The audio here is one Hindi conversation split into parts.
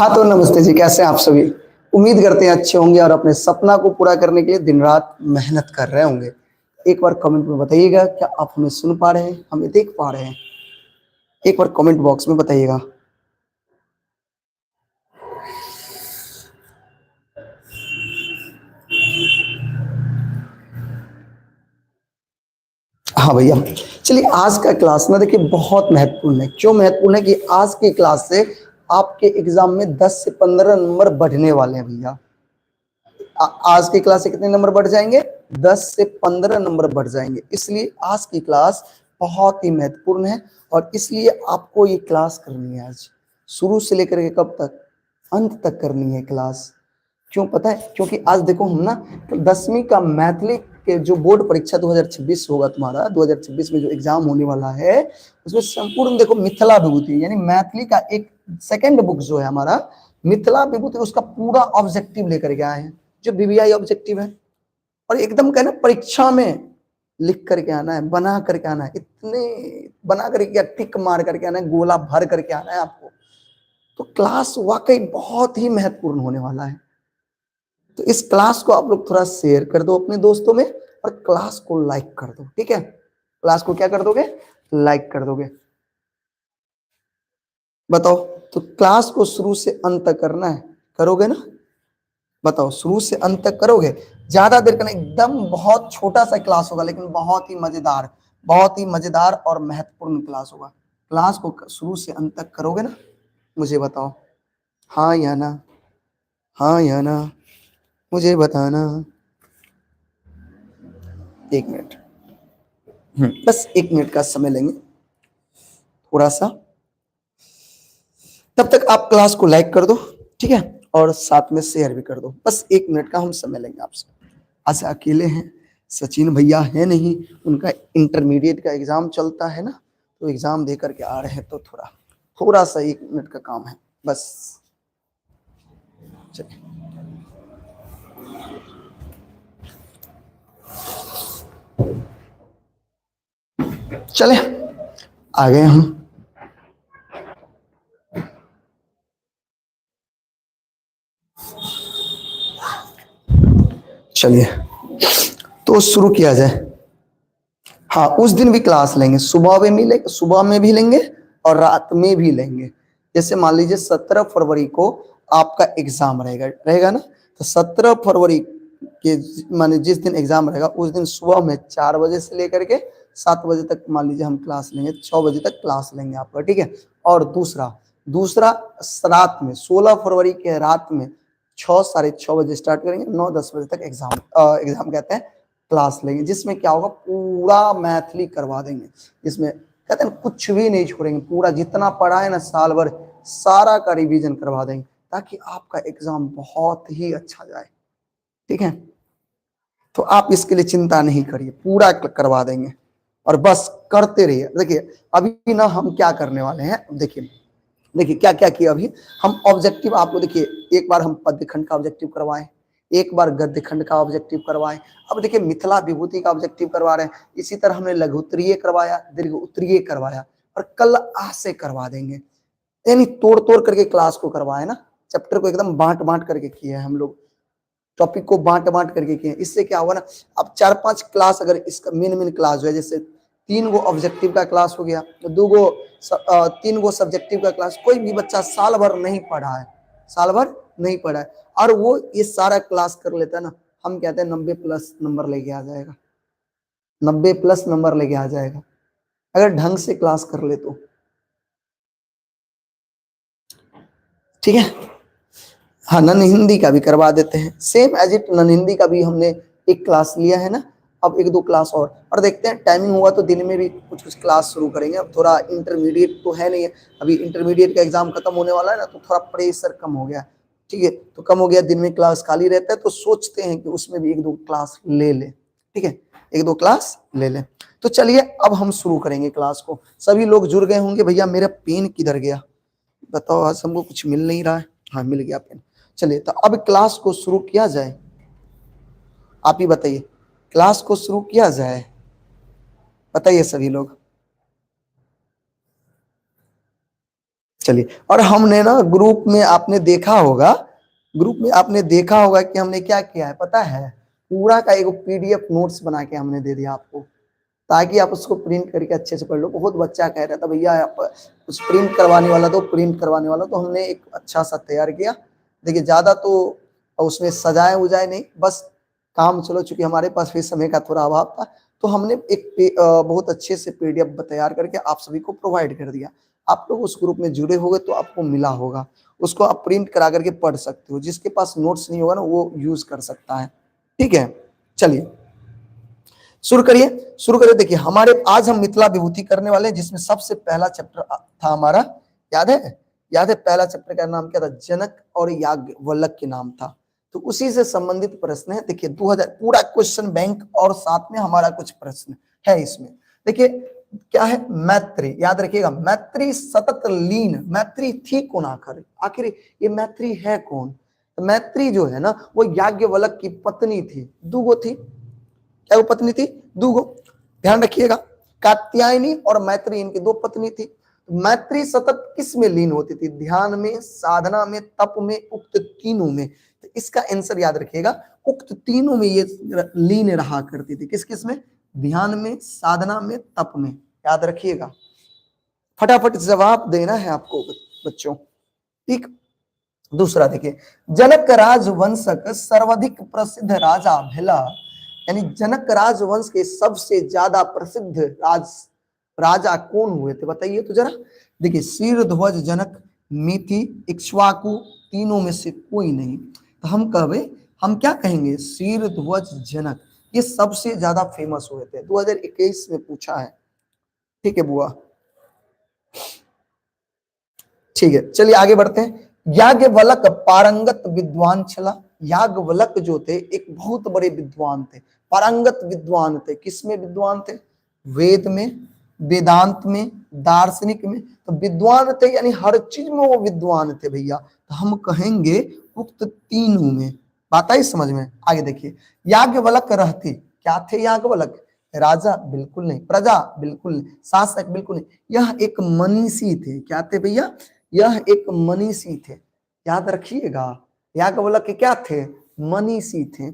हाँ तो नमस्ते जी, कैसे हैं आप सभी। उम्मीद करते हैं अच्छे होंगे और अपने सपना को पूरा करने के लिए दिन रात मेहनत कर रहे होंगे। एक बार कमेंट में बताइएगा, क्या आप हमें सुन पा रहे हैं, हमें देख पा रहे हैं? एक बार कमेंट बॉक्स में बताइएगा। हाँ भैया, चलिए आज का क्लास ना देखिए बहुत महत्वपूर्ण है। क्यों महत्वपूर्ण है कि आज की क्लास से आपके एग्जाम में 10 से 15 नंबर बढ़ने वाले हैं भैया। आज की क्लास से कितने नंबर बढ़ जाएंगे? 10 से 15 नंबर बढ़ जाएंगे। इसलिए आज की क्लास बहुत ही महत्वपूर्ण है और इसलिए आपको ये क्लास करनी है आज, शुरू से लेकर के कब तक, अंत तक करनी है क्लास। क्यों पता है? क्योंकि आज देखो हम ना तो 10वीं का मैथिली के जो बोर्ड परीक्षा 2026 होगा, तुम्हारा 2026 में जो एग्जाम होने वाला है, उसमें संपूर्ण देखो मिथिला विभूति यानी मैथिली का एक सेकंड बुक जो है हमारा मिथिला विभूति, उसका पूरा ऑब्जेक्टिव लेकर के आए हैं, जो बीबीआई ऑब्जेक्टिव है। और एकदम कहना परीक्षा में लिख करके आना है, बना करके आना है, इतने बना करके टिक मार करके आना है, गोला भर करके आना है आपको। तो क्लास वाकई बहुत ही महत्वपूर्ण होने वाला है। तो इस क्लास को आप लोग थोड़ा शेयर कर दो अपने दोस्तों में और क्लास को लाइक कर दो। ठीक है, क्लास को क्या कर दोगे? लाइक कर दोगे। बताओ, तो क्लास को शुरू से अंत तक करना है, करोगे ना? बताओ, शुरू से अंत तक करोगे? ज्यादा देर करना, एकदम बहुत छोटा सा क्लास होगा लेकिन बहुत ही मजेदार, बहुत ही मजेदार और महत्वपूर्ण क्लास होगा। क्लास को शुरू से अंत तक करोगे ना? मुझे बताओ, हाँ या ना, हाँ या ना, मुझे बताना। एक मिनट, बस एक मिनट का समय लेंगे थोड़ा सा। तब तक आप क्लास को लाइक कर दो, ठीक है, और साथ में शेयर भी कर दो। बस एक मिनट का हम समय लेंगे आपसे। आज अकेले हैं, सचिन भैया है नहीं, उनका इंटरमीडिएट का एग्जाम चलता है ना, तो एग्जाम दे करके आ रहे हैं, तो थोड़ा थोड़ा सा एक मिनट का काम है बस। चलिए, चले आ गए हम। चलिए तो शुरू किया जाए। हाँ, उस दिन भी क्लास लेंगे, सुबह में भी लेंगे और रात में भी लेंगे। जैसे मान लीजिए 17 फरवरी को आपका एग्जाम रहेगा रहेगा ना, तो 17 फरवरी के माने जिस दिन एग्जाम रहेगा उस दिन सुबह में 4 बजे से लेकर के 7 बजे तक मान लीजिए हम क्लास लेंगे, 6 बजे तक क्लास लेंगे आपका, ठीक है। और दूसरा दूसरा रात में 16 फरवरी के रात में 6 साढ़े 6 बजे स्टार्ट करेंगे, 9 10 बजे तक एग्जाम एग्जाम कहते हैं क्लास लेंगे, जिसमें क्या होगा पूरा मैथिली करवा देंगे। जिसमें कहते हैं कुछ भी नहीं छोड़ेंगे, पूरा जितना पढ़ा है ना साल भर सारा का रिवीजन करवा देंगे, ताकि आपका एग्जाम बहुत ही अच्छा जाए, ठीक है। तो आप इसके लिए चिंता नहीं करिए, पूरा करवा देंगे और बस करते रहिए। देखिए अभी ना हम क्या करने वाले हैं, देखिए देखिए क्या क्या किया अभी हम ऑब्जेक्टिव आपको। देखिए एक बार हम पद्य खंड का ऑब्जेक्टिव करवाएं, एक बार गद्य खंड का ऑब्जेक्टिव करवाएं, अब देखिए मिथिला विभूति का ऑब्जेक्टिव करवा रहे हैं। इसी तरह हमने लघु उत्तरीय करवाया, दीर्घ उत्तरीय करवाया और कल आसे करवा देंगे। यानी तोड़ तोड़ करके क्लास को करवाए ना, चैप्टर को एकदम बांट बांट करके किए हैं हम लोग, टॉपिक को बांट बांट करके किए। इससे क्या होगा ना, अब 4 5 क्लास अगर इसका मेन मेन क्लास जो है, जैसे 3 गो ऑब्जेक्टिव का क्लास हो गया, 2 गो 3 गो सब्जेक्टिव का क्लास। कोई भी बच्चा साल भर नहीं पढ़ा है, साल भर नहीं पढ़ा है और वो ये सारा क्लास कर लेता है ना, हम कहते हैं 90+ नंबर लेके आ जाएगा, 90+ नंबर लेके आ जाएगा अगर ढंग से क्लास कर ले तो, ठीक है। हाँ, नन हिंदी का भी करवा देते हैं, same as it none Hindi का भी हमने एक क्लास लिया है ना, अब 1 2 क्लास और देखते हैं टाइमिंग हुआ तो दिन में भी कुछ कुछ क्लास शुरू करेंगे। अब थोड़ा इंटरमीडिएट तो है नहीं है, अभी इंटरमीडिएट का एग्जाम खत्म होने वाला है ना, तो थोड़ा प्रेशर कम हो गया, ठीक है। तो कम हो गया, दिन में क्लास खाली रहता है, तो सोचते हैं कि उसमें भी 1 2 क्लास ले ले, ठीक है, 1 2 क्लास ले ले। तो चलिए अब हम शुरू करेंगे क्लास को। सभी लोग जुड़ गए होंगे। भैया मेरा पेन किधर गया, बताओ, आज हमको कुछ मिल नहीं रहा है। हाँ मिल गया पेन। चलिए तो अब क्लास को शुरू किया जाए, आप ही बताइए, क्लास को शुरू किया जाए, बताइए सभी लोग। चलिए, और हमने ना ग्रुप में आपने देखा होगा, ग्रुप में आपने देखा होगा कि हमने क्या किया है पता है, पूरा का एक पीडीएफ नोट्स बना के हमने दे दिया आपको, ताकि आप उसको प्रिंट करके अच्छे से पढ़ लो। बहुत बच्चा कह रहा था भैया आप कुछ प्रिंट करवाने वाला दो, प्रिंट करवाने वाला, तो हमने एक अच्छा सा तैयार किया। देखिए ज्यादा तो उसमें सजाए उजाए नहीं, बस काम चलो, चूंकि हमारे पास भी समय का थोड़ा अभाव था, तो हमने एक बहुत अच्छे से पीडीएफ तैयार करके आप सभी को प्रोवाइड कर दिया। आप लोग उस ग्रुप में जुड़े होंगे तो आपको मिला होगा, उसको आप प्रिंट करा करके पढ़ सकते हो। जिसके पास नोट्स नहीं होगा ना वो यूज कर सकता है, ठीक है। चलिए शुरू करिए, शुरू करिए। देखिए हमारे आज हम मिथिला विभूति करने वाले हैं, जिसमें सबसे पहला चैप्टर था हमारा, याद है, याद है पहला चैप्टर का नाम क्या था, जनक और याज्ञवल्क्य के नाम था। तो उसी से संबंधित प्रश्न है। देखिए 2000 पूरा क्वेश्चन बैंक और साथ में हमारा कुछ प्रश्न है इसमें। देखिए क्या है, मैत्री, याद रखिएगा, मैत्री सतत लीन, मैत्री थी कौन आखिर, आखिर ये मैत्री है कौन। तो मैत्री जो है ना वो याज्ञवल्क्य की पत्नी थी, दूगो थी, क्या वो पत्नी थी, दूगो, ध्यान रखिएगा, कात्यायनी और मैत्री इनकी दो पत्नी थी। मैत्री सतत किस में लीन होती थी, ध्यान में, साधना में, तप में, उक्त तीनों में। तो इसका आंसर याद रखिएगा, उक्त तीनों में ये लीन रहा करती थी। किस किस में, ध्यान में, साधना में, तप में, याद रखिएगा। फटाफट जवाब देना है आपको बच्चों, ठीक। दूसरा देखिए, जनक राजवंशक सर्वाधिक प्रसिद्ध राजा भिला, यानी जनक राजवंश के सबसे ज्यादा प्रसिद्ध राजा कौन हुए थे बताइए तो जरा। देखिए शीरध्वज, जनक, मिथि, इक्ष्वाकु, तीनों में से कोई नहीं। तो हम कहे, हम क्या कहेंगे, शीरध्वज जनक, ये सबसे ज्यादा फेमस हुए थे, 2021 में पूछा है, ठीक है बुआ, ठीक है। चलिए आगे बढ़ते हैं। याज्ञवल्क्य पारंगत विद्वान छला, याज्ञवल्क्य जो थे एक बहुत बड़े विद्वान थे, पारंगत विद्वान थे। किसमें विद्वान थे, वेद में, वेदांत में, दार्शनिक में। तो विद्वान थे यानी हर चीज में वो विद्वान थे भैया। तो हम कहेंगे उक्त तीनों में, बात आई समझ में। आगे देखिए, याज्ञवल्क्य रहते क्या थे, याज्ञवल्क्य राजा बिल्कुल नहीं, प्रजा बिल्कुल नहीं, शासक बिल्कुल नहीं, यह एक मनीषी थे। क्या थे भैया, यह एक मनीषी थे, याद रखिएगा। याज्ञवल्क्य क्या थे, मनीषी थे।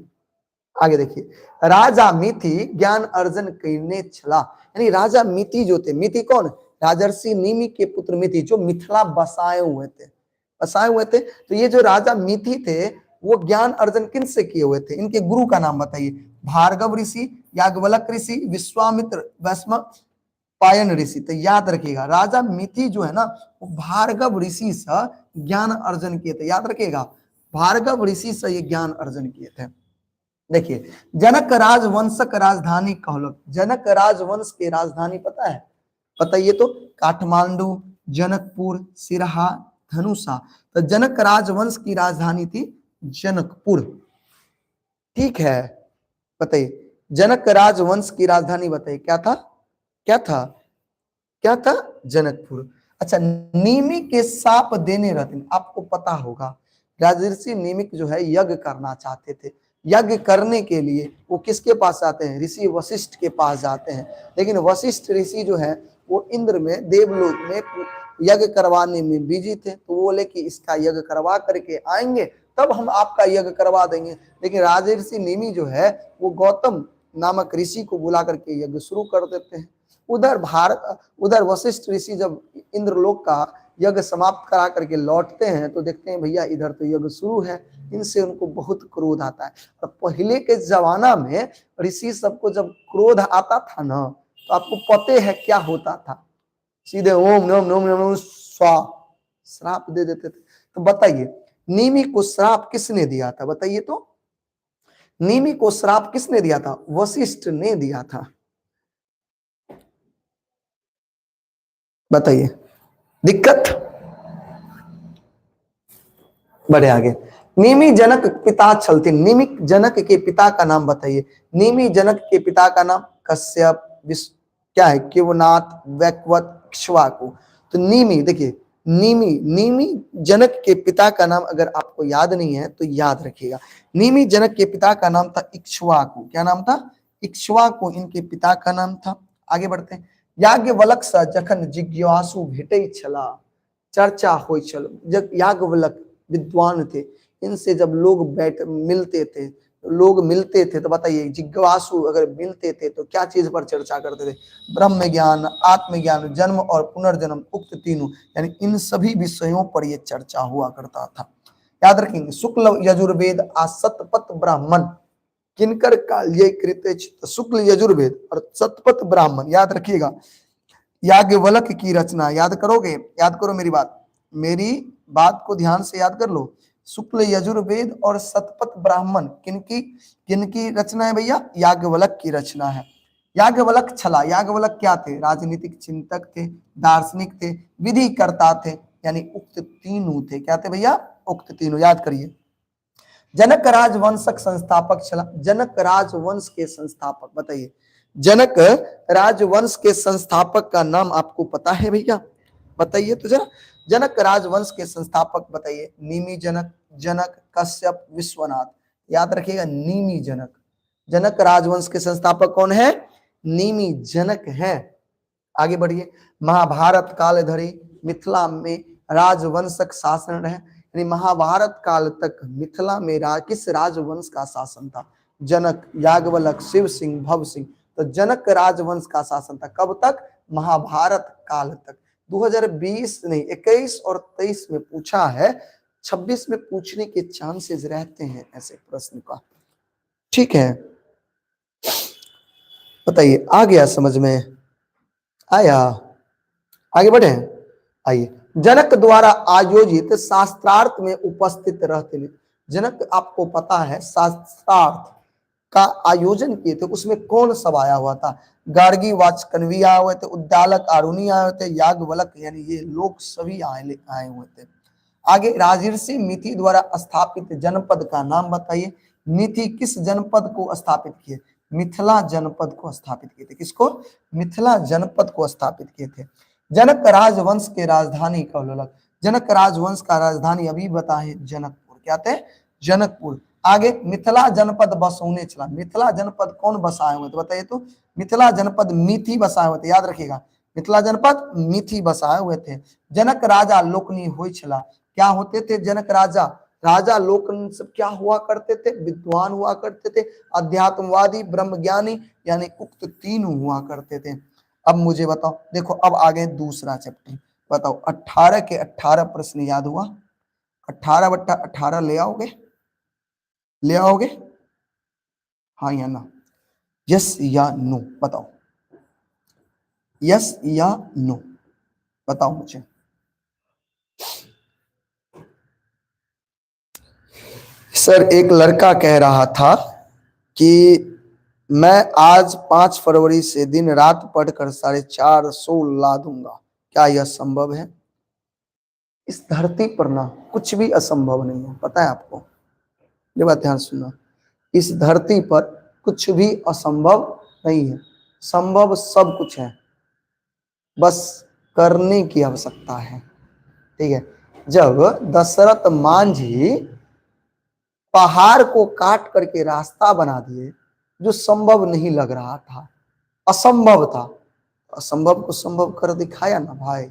आगे देखिए, राजा मिथि ज्ञान अर्जन करने चला, यानी राजा मिथि जो थे, मिथि कौन, राजर्षि निमि के पुत्र मिथि, जो मिथिला बसाए हुए थे, बसाए हुए थे। तो ये जो राजा मिथि थे वो ज्ञान अर्जन किन से किए हुए थे, इनके गुरु का नाम बताइए। भार्गव ऋषि, याज्ञवल्क्य ऋषि, विश्वामित्र, वैश्व पायन ऋषि। तो याद रखिएगा, राजा मिथि जो है ना वो भार्गव ऋषि से ज्ञान अर्जन किए थे, याद रखिएगा, भार्गव ऋषि से ये ज्ञान अर्जन किए थे। देखिए जनक राजवंश का राजधानी कहलो, जनक राजवंश की राजधानी पता है, बताइए तो, काठमांडू, जनकपुर, सिरहा, धनुषा। तो जनक राजवंश की राजधानी थी जनकपुर, ठीक है। बताइए जनक राजवंश की राजधानी बताइए क्या था, क्या था, क्या था, जनकपुर। अच्छा, नीमि के साप देने रहते, आपको पता होगा राजर्षि नीमिक जो है यज्ञ करना चाहते थे, यज्ञ करने के लिए वो किसके पास जाते हैं, ऋषि वशिष्ठ के पास जाते हैं। लेकिन वशिष्ठ ऋषि जो है वो इंद्र में, देवलोक में यज्ञ करवाने में बिजी थे। तो वो बोले कि इसका यज्ञ करवा करके आएंगे तब हम आपका यज्ञ करवा देंगे। लेकिन राजर्षि निमि जो है वो गौतम नामक ऋषि को बुला करके यज्ञ शुरू कर देते हैं। उधर वशिष्ठ ऋषि जब इंद्रलोक का यज्ञ समाप्त करा करके लौटते हैं तो देखते हैं भैया इधर तो यज्ञ शुरू है। इनसे उनको बहुत क्रोध आता है। और पहले के जमाना में ऋषि सबको जब क्रोध आता था ना तो आपको पते है क्या होता था, सीधे ओम नम नम नम स्वा श्राप दे देते थे। तो बताइए निमि को श्राप किसने दिया था, बताइए तो, निमि को श्राप किसने दिया था, वशिष्ठ ने दिया था, बताइए। दिक्कत, बढ़े आगे। निमि जनक पिता छलते, निमि जनक के पिता का नाम बताइए। निमि जनक के पिता का नाम कश्यप, क्या है, किवनाथ, वैकवत, इक्ष्वाकु। तो निमि, देखिए निमि जनक के पिता का नाम अगर आपको याद नहीं है तो याद रखिएगा। निमि जनक के पिता का नाम था इक्ष्वाकु, क्या नाम था, इक्ष्वाकु इनके पिता का नाम था। आगे बढ़ते हैं। याज्ञवल्क्य जखन जिज्ञासु भेटे छला, चर्चा हो चल। जब याज्ञवल्क विद्वान थे, इनसे जब लोग लोग मिलते थे तो बताइए जिज्ञासु अगर मिलते थे तो क्या चीज पर चर्चा करते थे? ब्रह्म ज्ञान, आत्मज्ञान, जन्म और पुनर्जन्म, उक्त तीनों, यानी इन सभी विषयों पर यह चर्चा हुआ करता था। याद रखेंगे, शुक्ल यजुर्वेद सतपथ ब्राह्मण किनकर काल ये कृत, शुक्ल यजुर्वेद और सतपथ ब्राह्मण, याद रखिएगा याज्ञवल्क की रचना। याद करोगे? याद करो मेरी बात को ध्यान से याद कर लो। शुक्ल यजुर्वेद और सतपथ ब्राह्मण किनकी रचना है भैया? याज्ञवल्क की रचना है। याज्ञवल्क छला, याज्ञवल्क क्या थे? राजनीतिक चिंतक थे, दार्शनिक थे, विधिकर्ता थे, यानी उक्त तीनों थे। क्या थे भैया? उक्त तीनों। याद करिए, जनक राजवंशक संस्थापक छला। जनक राजवंश के संस्थापक बताइए, जनक राजवंश के संस्थापक का नाम आपको पता है भैया? बताइए तो जरा। जनक राजवंश के संस्थापक बताइए। नीमी जनक, जनक, कश्यप, विश्वनाथ। याद रखिएगा, नीमी जनक। जनक राजवंश के संस्थापक कौन है? नीमी जनक है। आगे बढ़िए, महाभारत काल धरी मिथिला में राजवंशक शासन रहे, यानी महाभारत काल तक मिथिला में किस राजवंश का शासन था? जनक, याज्ञवल्क, शिव सिंह, भव सिंह। तो जनक राजवंश का शासन था। कब तक? महाभारत काल तक। 2020 नहीं 21 और 23 में पूछा है, 26 में पूछने के चांसेस रहते हैं ऐसे प्रश्न का। ठीक है, बताइए आ गया समझ में? आया? आगे बढ़े, आइए। जनक द्वारा आयोजित शास्त्रार्थ में उपस्थित रहते थे। जनक आपको पता है शास्त्रार्थ का आयोजन किए थे, उसमें कौन सब आया हुआ था? गार्गी वाचकन्वी आए हुए थे, उद्दालक आरुणि आए हुए थे, याज्ञवल्क, यानी ये लोग सभी आए हुए थे। आगे, राजर्षि मिथि द्वारा स्थापित जनपद का नाम बताइए। मिथि किस जनपद को स्थापित किए? मिथिला जनपद को स्थापित किए थे। किसको? मिथिला जनपद को स्थापित किए थे। जनक राजवंश के राजधानी कौललक। जनक राजवंश का राजधानी अभी बताए जनकपुर। क्या थे? जनकपुर। आगे, मिथिला जनपद बसौने चला। मिथिला जनपद कौन बसाए हुए थे बताइए तो? मिथिला जनपद मिथि बसाए हुए थे। याद रखिएगा, मिथिला जनपद मिथि बसाए हुए थे। जनक राजा लोकनी होय छला। क्या होते थे जनक राजा? राजा लोकन सब क्या हुआ करते थे? विद्वान हुआ करते थे, अध्यात्मवादी, ब्रह्मज्ञानी, यानी उक्त तीन हुआ करते थे। अब मुझे बताओ, देखो अब आगे दूसरा चैप्टर बताओ। 18 के 18 प्रश्न याद हुआ? 18/18 ले आओगे? ले आओगे? हाँ या ना? यस या नो बताओ। यस या नो बताओ मुझे। सर, एक लड़का कह रहा था कि मैं आज 5 फरवरी से दिन रात पढ़कर 450 ला दूंगा। क्या यह संभव है? इस धरती पर ना कुछ भी असंभव नहीं है, पता है आपको? ये बात ध्यान सुनना, इस धरती पर कुछ भी असंभव नहीं है, संभव सब कुछ है, बस करने की आवश्यकता है। ठीक है, जब दशरथ मांझी पहाड़ को काट करके रास्ता बना दिए, जो संभव नहीं लग रहा था, असंभव था, असंभव को संभव कर दिखाया ना भाई।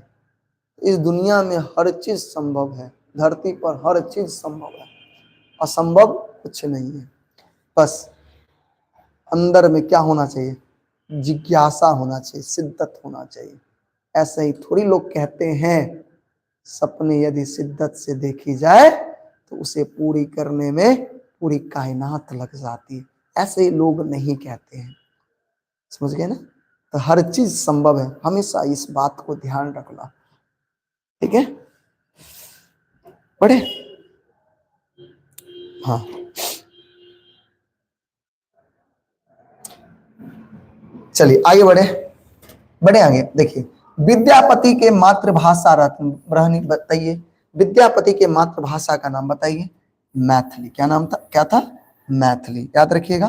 इस दुनिया में हर चीज संभव है, धरती पर हर चीज संभव है, असंभव कुछ नहीं है। बस अंदर में क्या होना चाहिए? जिज्ञासा होना चाहिए, शिद्दत होना चाहिए। ऐसे ही थोड़ी लोग कहते हैं सपने यदि शिद्दत से देखी जाए तो उसे पूरी करने में पूरी कायनात लग जाती है। ऐसे ही लोग नहीं कहते हैं, समझ गए ना? तो हर चीज संभव है, हमेशा इस बात को ध्यान रखना। ठीक है, पढ़े? हाँ, चलिए आगे बढ़े आगे। देखिए, विद्यापति के मातृभाषा रहनी बताइए। विद्यापति के मातृभाषा का नाम बताइए। मैथिली। क्या नाम था? क्या था? मैथिली। याद रखिएगा।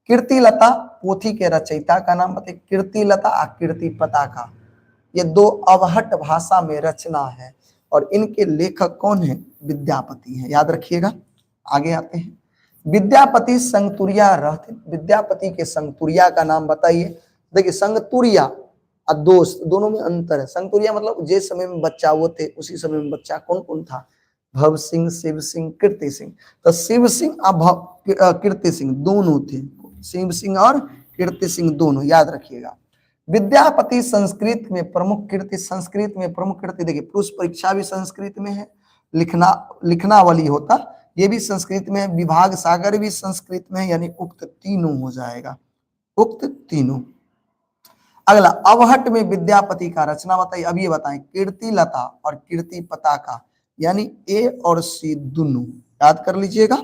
कीर्तिलता पोथी के रचयिता का नाम बताइए। कीर्तिलता और कीर्तिपता का, ये दो अवहट भाषा में रचना है और इनके लेखक कौन है? विद्यापति है। याद रखिएगा। आगे आते हैं, विद्यापति संगतुरिया रहते। विद्यापति के संगतुरिया का नाम बताइए। देखिए, संगतुरिया और दोस्त, दोनों में अंतर है। संगतुरिया मतलब जिस समय में बच्चा वो थे उसी समय में बच्चा कौन कौन था, भव सिंह, शिव सिंह, कीर्ति सिंह। तो शिव सिंह और कीर्ति सिंह दोनों थे, शिव सिंह और कीर्ति सिंह दोनों, याद रखिएगा। विद्यापति संस्कृत में प्रमुख कीर्ति, संस्कृत में प्रमुख कीर्ति, देखिए पुरुष परीक्षा भी संस्कृत में है, लिखनावली होता ये भी संस्कृत में है, विभाग सागर भी संस्कृत में है, यानी उक्त तीनों हो जाएगा, उक्त तीनों। अगला अवहट में विद्यापति का रचना बताइए। अब ये बताएं कीर्ति लता और कीर्ति पताका, यानी ए और सी दोनों, याद कर लीजिएगा।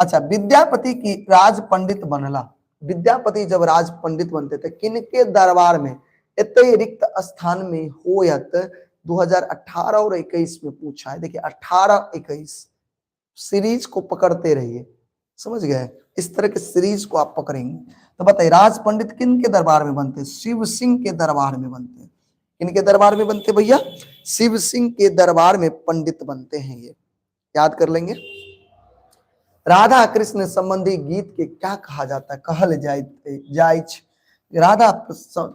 अच्छा, विद्यापति की राज पंडित बनला, विद्यापति जब राज पंडित बनते थे किनके दरबार में, इतने रिक्त स्थान में होयत 2018 और 21 में पूछा है। देखिए 18-21 सीरीज को पकड़ते रहिए, समझ गए, इस तरह के सीरीज को आप पकड़ेंगे। तो बताइए राज पंडित किन के दरबार में बनते, शिव सिंह के दरबार में बनते, किनके दरबार में बनते भैया, शिव सिंह के दरबार में पंडित बनते हैं, ये याद कर लेंगे। राधा कृष्ण संबंधी गीत के क्या कहा जाता है, कहल जाय, राधा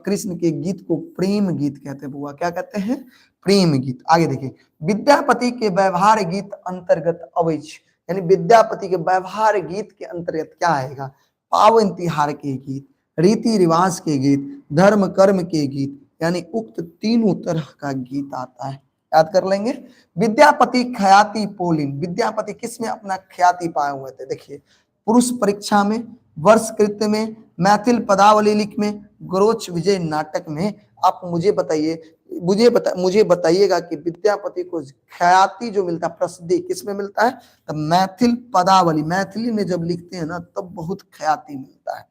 कृष्ण के गीत को प्रेम गीत कहते हैं बुआ, क्या कहते हैं, प्रेम गीत। आगे देखिए विद्यापति के व्यवहार गीत अंतर्गत अवैच, यानी विद्यापति के व्यवहार गीत के अंतर्गत क्या आएगा, पावन तिहार के गीत, रीति रिवाज के गीत, धर्म कर्म के गीत, यानी उक्त तीनों तरह का गीत आता है, याद कर लेंगे। विद्यापति ख्याति पोलिन, विद्यापति किस में अपना ख्याति पाए हुए थे, देखिए पुरुष परीक्षा में, वर्ष कृत्य में, मैथिल पदावली लिख में, गोरोच विजय नाटक में। आप मुझे बताइए, मुझे बताइएगा कि विद्यापति को ख्याति जो मिलता है, प्रसिद्धि किस में मिलता है, तो मैथिल पदावली, मैथिली में जब लिखते हैं ना तब बहुत ख्याति मिलता है,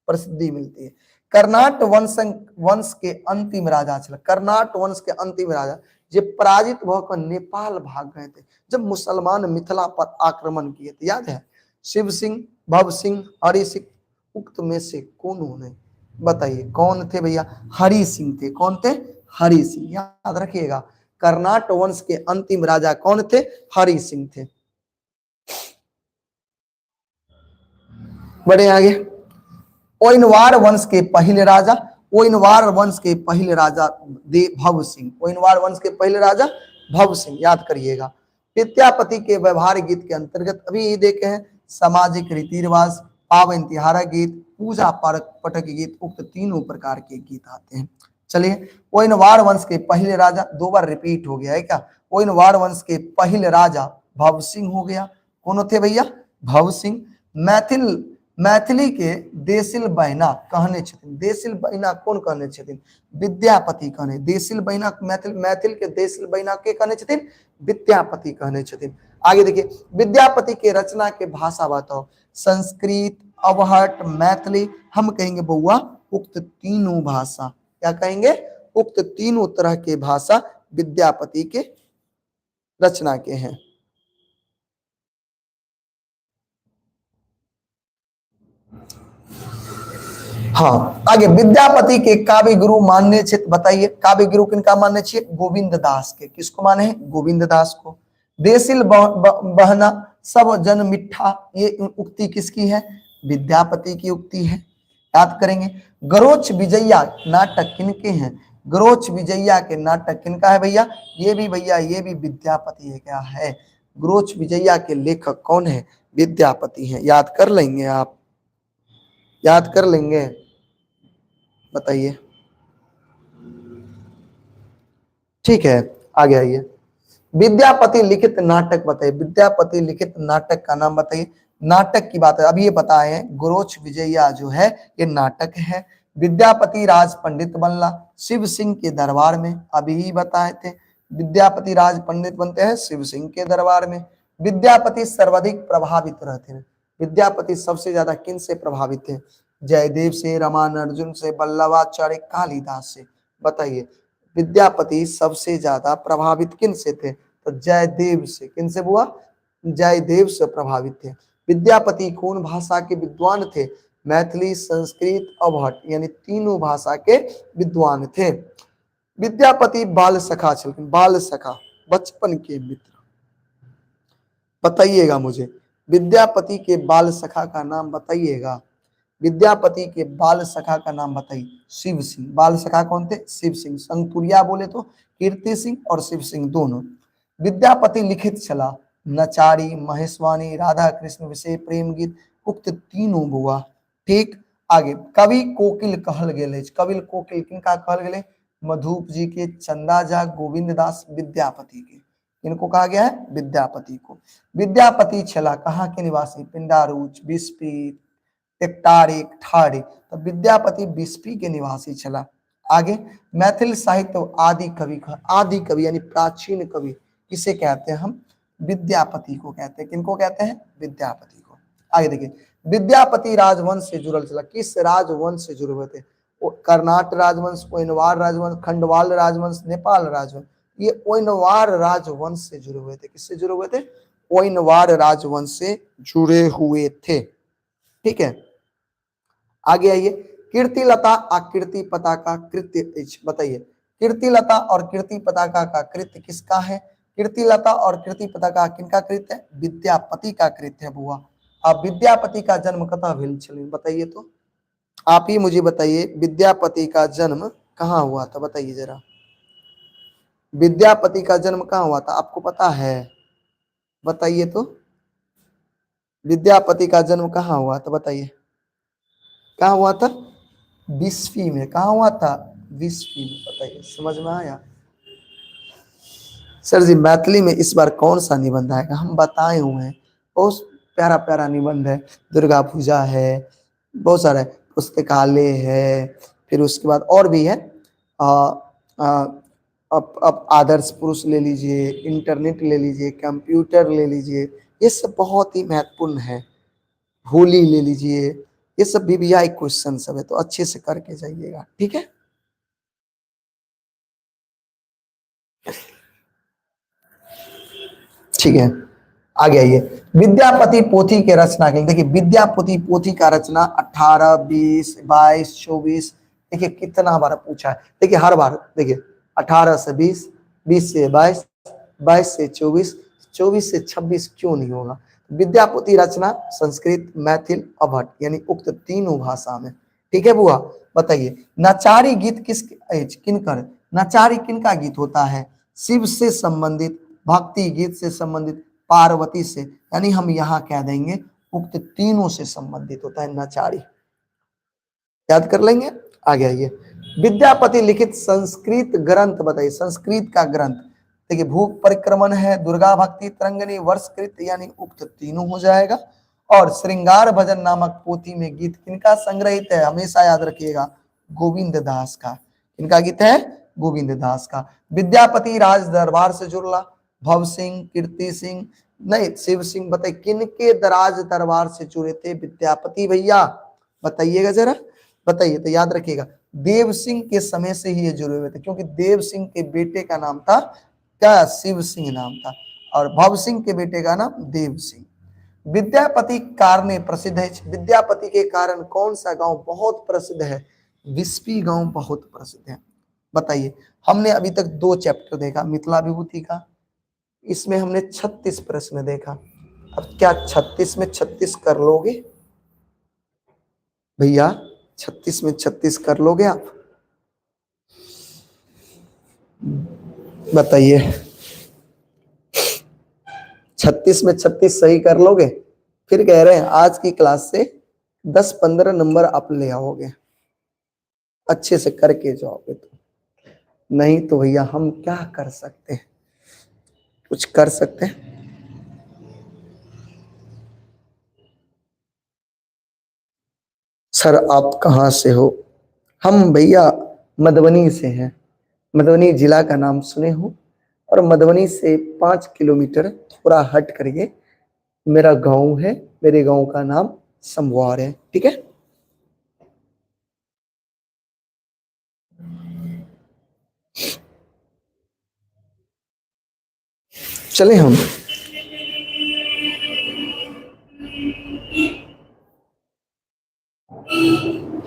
प्रसिद्धि मिलती है। कर्नाट वंश के अंतिम राजा चला, कर्नाट वंश के अंतिम राजा जे पराजित होकर नेपाल भाग गए थे जब मुसलमान मिथिला पर आक्रमण किए थे, याद है, शिव सिंह, भव सिंह, हरि सिंह, उक्त में से कौन होने, बताइए कौन थे भैया, हरि सिंह थे, कौन थे, हरि सिंह, याद रखिएगा। कर्नाट वंश के अंतिम राजा कौन थे, हरि सिंह थे। बड़े आगे, ओइनवार वंश के पहले राजा, ओइनवार वंश के पहले राजा भव सिंह, ओइनवार वंश के पहले राजा भव सिंह, याद करिएगा। विद्यापति के व्यवहार गीत के अंतर्गत अभी देखे हैं सामाजिक रीति रिवाज, पावन तिहारा गीत, पूजा पटक गीत, उक्त तीनों प्रकार के गीत आते हैं। चलिए ओइनवार वंश के पहले राजा, दो बार रिपीट हो गया है क्या, ओइनवार वंश के पहले राजा भव सिंह हो गया, कौन थे भैया, भव सिंह। मैथिली के देसिल बहिना कहने छथिन, देसिल बहिना कौन कहने छथिन, विद्यापति कहने, देसिल बहिना मैथिल के देसिल बहिना के कहने छथिन, विद्यापति कहने छथिन। आगे देखिए विद्यापति के रचना के भाषा बताओ, संस्कृत, अवहट, मैथिली, हम कहेंगे बउआ उक्त तीनों भाषा, क्या कहेंगे, उक्त तीनों तरह के भाषा विद्यापति के रचना के हैं। हाँ आगे विद्यापति के काव्य गुरु मानने क्षेत्र बताइए, काव्य गुरु किनका मानने चाहिए, गोविंद दास के, किसको माने हैं, गोविंद दास को। देसिल बहना सब जन मिठा, ये उक्ति किसकी है, विद्यापति की उक्ति है, याद करेंगे। गरोच विजया नाटक किनके हैं, गरोच विजया के नाटक किनका है भैया, ये भी भैया ये भी विद्यापति है, क्या है, गरोच विजया के लेखक कौन है, विद्यापति है, याद कर लेंगे आप, याद कर लेंगे, बताइए, ठीक है। आगे आइए विद्यापति लिखित नाटक बताइए, विद्यापति लिखित नाटक का नाम बताइए। नाटक की बात है, अभी ये बताए हैं गोरोच विजया जो है ये नाटक है। विद्यापति राज पंडित बनला शिव सिंह के दरबार में, अभी ही बताए थे, विद्यापति राज पंडित बनते हैं शिव सिंह के दरबार में। विद्यापति सर्वाधिक प्रभावित रहते हैं, विद्यापति सबसे ज्यादा किन से प्रभावित थे, जयदेव से, रामानुजन से, वल्लभाचार्य, कालिदास से, बताइए विद्यापति सबसे ज्यादा प्रभावित किन से थे, तो जयदेव से, किन से बुआ, जयदेव से प्रभावित थे। विद्यापति कौन भाषा के विद्वान थे, मैथिली, संस्कृत, अवहट, यानी तीनों भाषा के विद्वान थे। विद्यापति बाल सखा चल, बाल सखा बचपन के मित्र, बताइएगा मुझे विद्यापति के बाल सखा का नाम बताइएगा, विद्यापति के बाल सखा का नाम बताइए। शिव सिंह। बाल सखा कौन थे? शिव सिंह। संगतुरिया बोले तो कीर्ति सिंह और शिव सिंह दोनों। विद्यापति लिखित चला नचारी, महेशवाणी, राधा कृष्ण विषय प्रेम गीत उक्त तीनों बुआ। ठीक। आगे कवि कोकिल कहल गेले। कवि कोकिल किनका कहल गेले? मधुप जी के, चंदा झा, गोविंद दास, विद्यापति के। इनको कहा गया है विद्यापति को। विद्यापति छला कहाँ के निवासी? पिंडारूच, बिस्पी, टेक्टारी, ठाड़ी। तो विद्यापति बिस्पी के निवासी छला। आगे मैथिल साहित्य आदि कवि। आदि कवि यानी प्राचीन कवि किसे कहते हैं हम? विद्यापति को कहते हैं। किनको कहते हैं? विद्यापति को। आगे देखिए विद्यापति राजवंश से जुड़ल चला। किस राजवंश से जुड़े हुए थे? कर्नाट राजवंश, ओइनवार राजवंश, खंडवाल राजवंश, नेपाल राजवंश। ये ओइनवार राजवंश से जुड़े हुए थे। किससे जुड़े हुए थे? ओइनवार राजवंश से जुड़े हुए थे। ठीक है। आगे आइए कीर्तिलता आकृति पताका कृत्य बताइए। कीर्तिलता और कीर्ति पताका का कृत्य किसका है? कीर्तिलता और कीर्ति पताका किनका कृत्य है? विद्यापति का कृत्य है बुआ। अब विद्यापति का जन्म कहाँ भेल छल बताइए तो। आप ही मुझे बताइए विद्यापति का जन्म कहाँ हुआ था? बताइए जरा। विद्यापति का जन्म कहाँ हुआ था? आपको पता है? बताइए तो। विद्यापति का जन्म कहाँ हुआ था? बताइए। कहाँ हुआ था? बिस्फी में। कहाँ हुआ था? बिस्फी में। बताइए समझ में आया? सर जी मैथिली में इस बार कौन सा निबंध आएगा? हम बताए हुए हैं बहुत प्यारा प्यारा निबंध है। दुर्गा पूजा है, बहुत सारा है, पुस्तकालय है, फिर उसके बाद और भी है। अब आदर्श पुरुष ले लीजिए, इंटरनेट ले लीजिए, कंप्यूटर ले लीजिए, ये सब बहुत ही महत्वपूर्ण है। होली ले लीजिए, ये सब VVI क्वेश्चन सब है, तो अच्छे से करके जाइएगा। ठीक है। ठीक है आगे आइए विद्यापति पोथी के रचना के। देखिए विद्यापति पोथी का रचना 18, 20, 22, 24। देखिए कितना बार पूछा है। देखिए हर बार देखिए 18 से 20, 20 से 22, 22 से 24, 24 से 26 क्यों नहीं होगा? विद्यापति रचना संस्कृत, मैथिल, अभट यानी उक्त तीनों भाषा में। ठीक है बुआ। बताइए नचारी गीत किनकर? नचारी किनका गीत होता है? शिव से संबंधित, भक्ति गीत से संबंधित, पार्वती से, यानी हम यहाँ कह देंगे उक्त तीनों से संबंधित होता है नचारी। याद कर लेंगे। आगे आइए विद्यापति लिखित संस्कृत ग्रंथ बताइए। संस्कृत का ग्रंथ देखिए भूप परिक्रमण है, दुर्गा भक्ति तरंगिणी, वर्षकृत यानी उक्त तीनों हो जाएगा। और श्रृंगार भजन नामक पोथी में गीत किनका संग्रहित है? हमेशा याद रखिएगा गोविंद दास का। किनका गीत है? गोविंद दास का। विद्यापति राज दरबार से जुड़ला। भव सिंह, कीर्ति सिंह, नहीं शिव सिंह। बताइए किनके राज दरबार से जुड़े थे विद्यापति भैया? बताइएगा जरा। बताइए तो याद रखिएगा देव सिंह के समय से ही ये जुड़े हुए थे, क्योंकि देव सिंह के बेटे का नाम था क्या? शिव सिंह नाम था। और भव सिंह के बेटे का नाम देव सिंह। विद्यापति कारणे प्रसिद्ध है। विद्यापति के कारण कौन सा गांव बहुत प्रसिद्ध है? बिस्पी गांव बहुत प्रसिद्ध है। बताइए हमने अभी तक 2 चैप्टर देखा मिथिला विभूति का, इसमें हमने 36 प्रश्न देखा। अब क्या 36 में 36 कर लोगे भैया? 36 में 36 कर लोगे आप? बताइए 36 में 36 सही कर लोगे? फिर कह रहे हैं आज की क्लास से 10-15 नंबर आप ले आओगे, अच्छे से करके जाओगे तो। नहीं तो भैया हम क्या कर सकते हैं? कुछ कर सकते हैं? सर आप कहाँ से हो? हम भैया मधुबनी से हैं। मधुबनी जिला का नाम सुने हो? और मधुबनी से 5 किलोमीटर थोड़ा हट करके मेरा गांव है। मेरे गांव का नाम समवार है। ठीक है। चले हम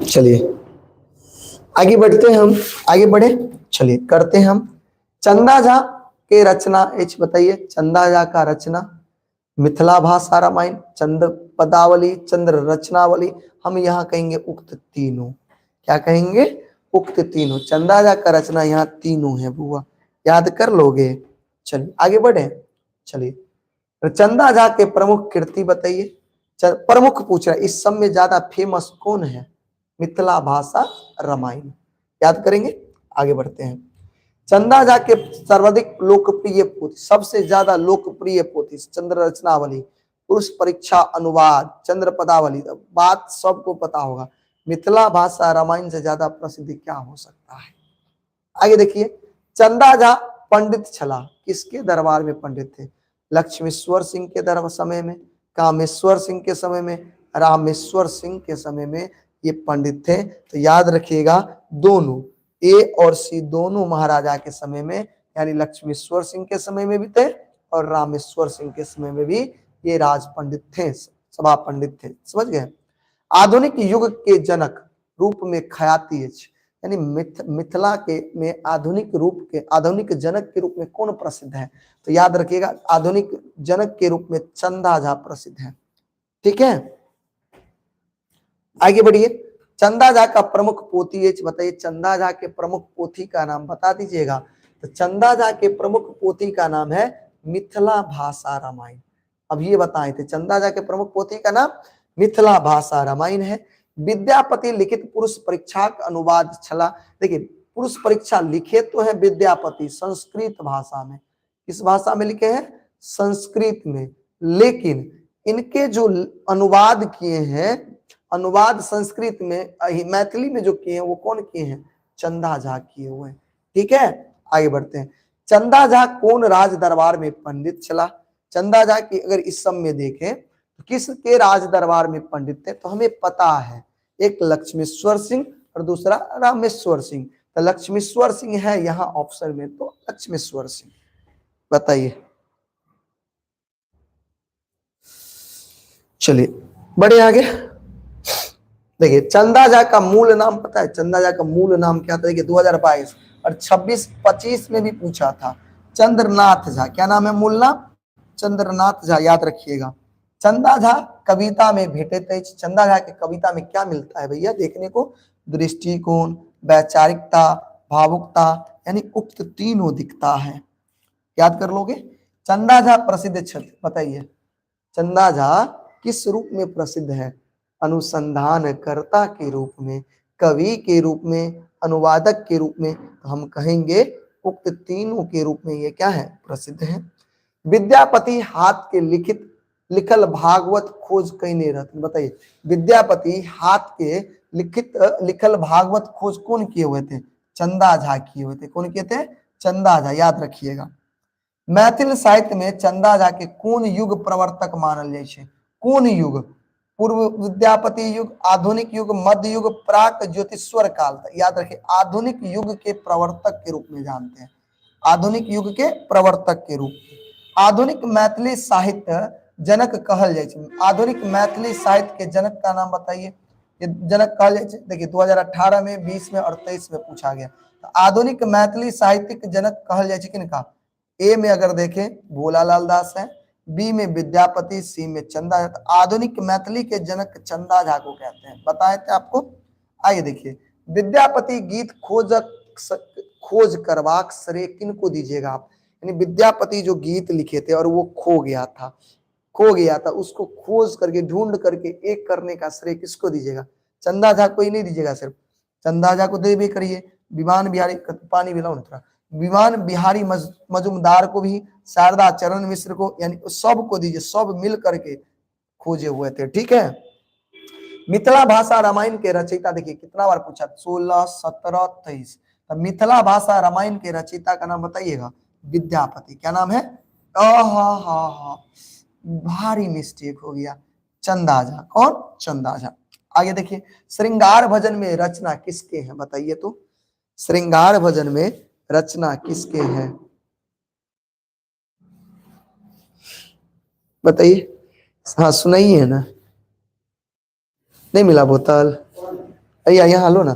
चलिए आगे बढ़ते हैं। हम आगे बढ़े, चलिए करते हैं हम। चंदा झा के रचना बताइए। चंदा झा का रचना मिथिला भाषा रामायण, चंद्र पदावली, चंद्र रचनावली, हम यहाँ कहेंगे उक्त तीनों। क्या कहेंगे? उक्त तीनों। चंदाजा का रचना यहाँ तीनों है बुआ, याद कर लोगे। चलिए आगे बढ़े। चलिए, तो चंदाजा के प्रमुख कृति बताइए। प्रमुख पूछ रहा है, इस सब में ज्यादा फेमस कौन है? मिथिला भाषा रामायण, याद करेंगे। आगे बढ़ते हैं। चंदाजा के सर्वाधिक लोकप्रिय पोथी, सबसे ज्यादा लोकप्रिय पोथी चंद्र रचनावली, पुरुष परीक्षा अनुवाद, चंद्र पदावली। बात सबको पता होगा, मिथिला भाषा रामायण से ज्यादा प्रसिद्ध क्या हो सकता है? आगे देखिए, चंदाजा पंडित छला, किसके दरबार में पंडित थे? लक्ष्मीश्वर सिंह के दरबार समय में, कामेश्वर सिंह के समय में, रामेश्वर सिंह के समय में ये पंडित थे। तो याद रखिएगा, दोनों ए और सी दोनों महाराजा के समय में, यानी लक्ष्मीश्वर सिंह के समय में भी थे और रामेश्वर सिंह के समय में भी ये राज पंडित थे, सभा पंडित थे। समझ गए? आधुनिक युग के जनक रूप में ख्याति, यानी मिथिला के में आधुनिक रूप के, आधुनिक जनक के रूप में कौन प्रसिद्ध है? तो याद रखिएगा, आधुनिक जनक के रूप में चंदाजा प्रसिद्ध है। ठीक है, आगे बढ़िए। चंदाजा का प्रमुख पोथी बताइए, चंदाजा के प्रमुख पोथी का नाम बता दीजिएगा। तो चंदाजा के प्रमुख पोथी का नाम है मिथिला भाषा रामायण। अब ये बताए थे, चंदाजा के प्रमुख पोथी का नाम मिथिला भाषा रामायण है। विद्यापति लिखित पुरुष परीक्षा का अनुवाद छला। देखिए, पुरुष परीक्षा लिखे तो है विद्यापति संस्कृत भाषा में, किस भाषा में लिखे हैं? संस्कृत में। लेकिन इनके जो अनुवाद किए हैं, अनुवाद संस्कृत में, मैथिली में जो किए हैं वो कौन किए हैं? चंदाजा किए हुए हैं। ठीक है, आगे बढ़ते हैं। चंदाजा कौन राज दरबार में पंडित चला? चंदाजा की अगर इस सब में देखें तो किसके राज दरबार में पंडित थे? तो हमें पता है, एक लक्ष्मीश्वर सिंह और दूसरा रामेश्वर सिंह। तो लक्ष्मीश्वर सिंह है यहाँ ऑप्शन में, तो लक्ष्मीश्वर सिंह बताइए। चलिए बढ़े आगे। देखिए, चंदाजा का मूल नाम पता है? चंदाजा का मूल नाम क्या था? देखिए 2022 और 26-25 में भी पूछा था। चंद्रनाथ झा, क्या नाम है मूल नाम? चंद्रनाथ झा, याद रखिएगा। चंदाझा कविता में भेटे थे। चंदाझा के कविता में क्या मिलता है भैया देखने को? दृष्टिकोण, वैचारिकता, भावुकता, यानी उक्त तीनों दिखता है। याद कर लोगे। चंदाझा प्रसिद्ध छथि, बताइए चंदाझा किस रूप में प्रसिद्ध है? अनुसंधानकर्ता के रूप में, कवि के रूप में, अनुवादक के रूप में। तो हम कहेंगे उक्त तीनों के रूप में ये क्या है? प्रसिद्ध है। विद्यापति हाथ के लिखित लिखल भागवत खोज कईने रहते? बताइए, विद्यापति हाथ के लिखित लिखल भागवत खोज कौन किए हुए थे? चंदाझा किए हुए थे। कौन किए थे? चंदाझा, याद रखिएगा। मैथिल साहित्य में चंदाझा के कौन युग प्रवर्तक मानल जाए छे? कौन युग? पूर्व विद्यापति युग, आधुनिक युग, मध्य युग, प्राक ज्योतिष्वर काल। याद रखिए, आधुनिक युग के प्रवर्तक के रूप में जानते हैं, आधुनिक युग के प्रवर्तक के रूप में। आधुनिक मैथिली साहित्य जनक कहल जाए छे। आधुनिक मैथिली साहित्य के जनक का नाम बताइए। ये जनक कहल जाए छे। देखिए 2018 में, 20 में और 23 में पूछा गया। तो आधुनिक मैथिली साहित्य के जनक कहल जाए छे किनका? ए में अगर देखें भोलालाल दास है, बी में विद्यापति, सी में चंदा। तो आधुनिक मैथिली के जनक चंदाझा को कहते हैं, बताए थे आपको। आइए देखिए, विद्यापति गीत खोज करवाक श्रेय किनको दीजिएगा आप? यानी विद्यापति जो गीत लिखे थे और वो खो गया था, उसको खोज करके ढूंढ करके एक करने का श्रेय किसको दीजिएगा? चंदाझा को ही नहीं दीजिएगा, सिर्फ चंदाझा को दे भी करिए, विमान बिहारी, पानी मिलाओ ना, विमान बिहारी मजुमदार को भी, शारदा चरण मिश्र को, यानी सब को दीजिए, सब मिल करके खोजे हुए थे। ठीक है। मिथिला भाषा रामायण के रचयिता, देखिए कितना बार पूछा, 16, 17, 23। मिथिला भाषा रामायण के रचयिता का नाम बताइएगा। विद्यापति। क्या नाम है? भारी मिस्टेक हो गया, चंदाझा। कौन? चंदाझा। आगे देखिए, श्रृंगार भजन में रचना किसके हैं? बताइए तो, श्रृंगार भजन में रचना किसके हैं? बताइए। हाँ सुनाइए है ना, नहीं मिला बोतल? अయ్యా यहाँ लो ना,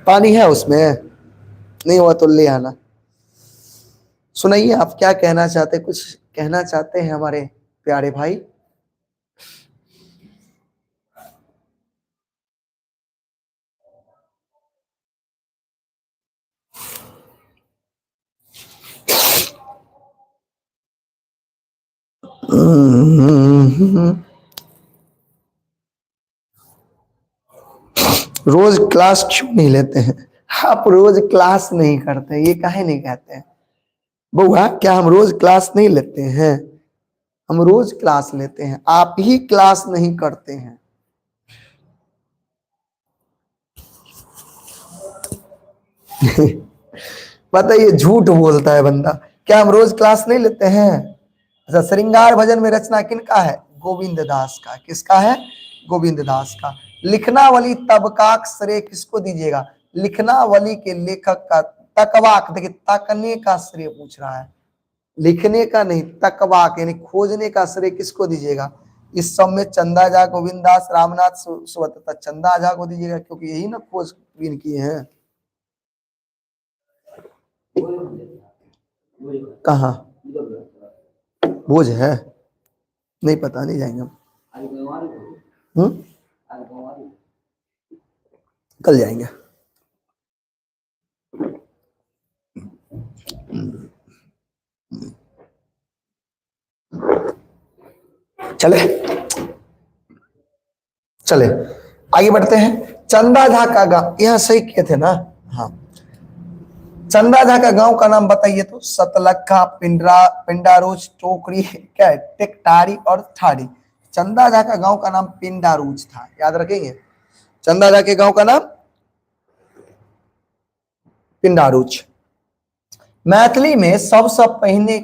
पानी है उसमें, नहीं हुआ तो ले आना। सुनाइए आप क्या कहना चाहते, कुछ कहना चाहते हैं हमारे प्यारे भाई? रोज क्लास क्यों नहीं लेते हैं? आप रोज क्लास नहीं करते, ये काहे नहीं कहते हैं? बउआ, क्या हम रोज क्लास नहीं लेते हैं? हम रोज क्लास लेते हैं, आप ही क्लास नहीं करते हैं। बताइए, झूठ बोलता है बंदा। क्या हम रोज क्लास नहीं लेते हैं? अच्छा, श्रृंगार भजन में रचना किनका है? गोविंद दास का। किसका है? गोविंद दास का। लिखनावली तबकाक श्रेय किसको दीजिएगा? लिखनावली के लेखक का। तकवाक, देखिए तकने का श्रेय पूछ रहा है, लिखने का नहीं, तकवाक यानी खोजने का श्रेय किसको दीजिएगा? इस सब में चंदा झा, गोविंद दास, रामनाथ सुवत, चंदा झा को दीजिएगा, क्योंकि यही ना खोजबीन किए हैं। कहा बोझ है? नहीं पता, नहीं जाएंगे हम। कल जाएंगे। चले चले आगे बढ़ते हैं। चंदा झा का गांव, यहां सही किए थे ना? हाँ, चंदा झा का गांव का नाम बताइए तो। सतलखा, पिंडारोज, टोकरी, क्या है, टेकटारी और ठाड़ी। चंदा झा का गांव का नाम पिंडारूज था, याद रखेंगे। चंदा झा के गांव का नाम पिंडारूज। मैथिली में सबसे पहिने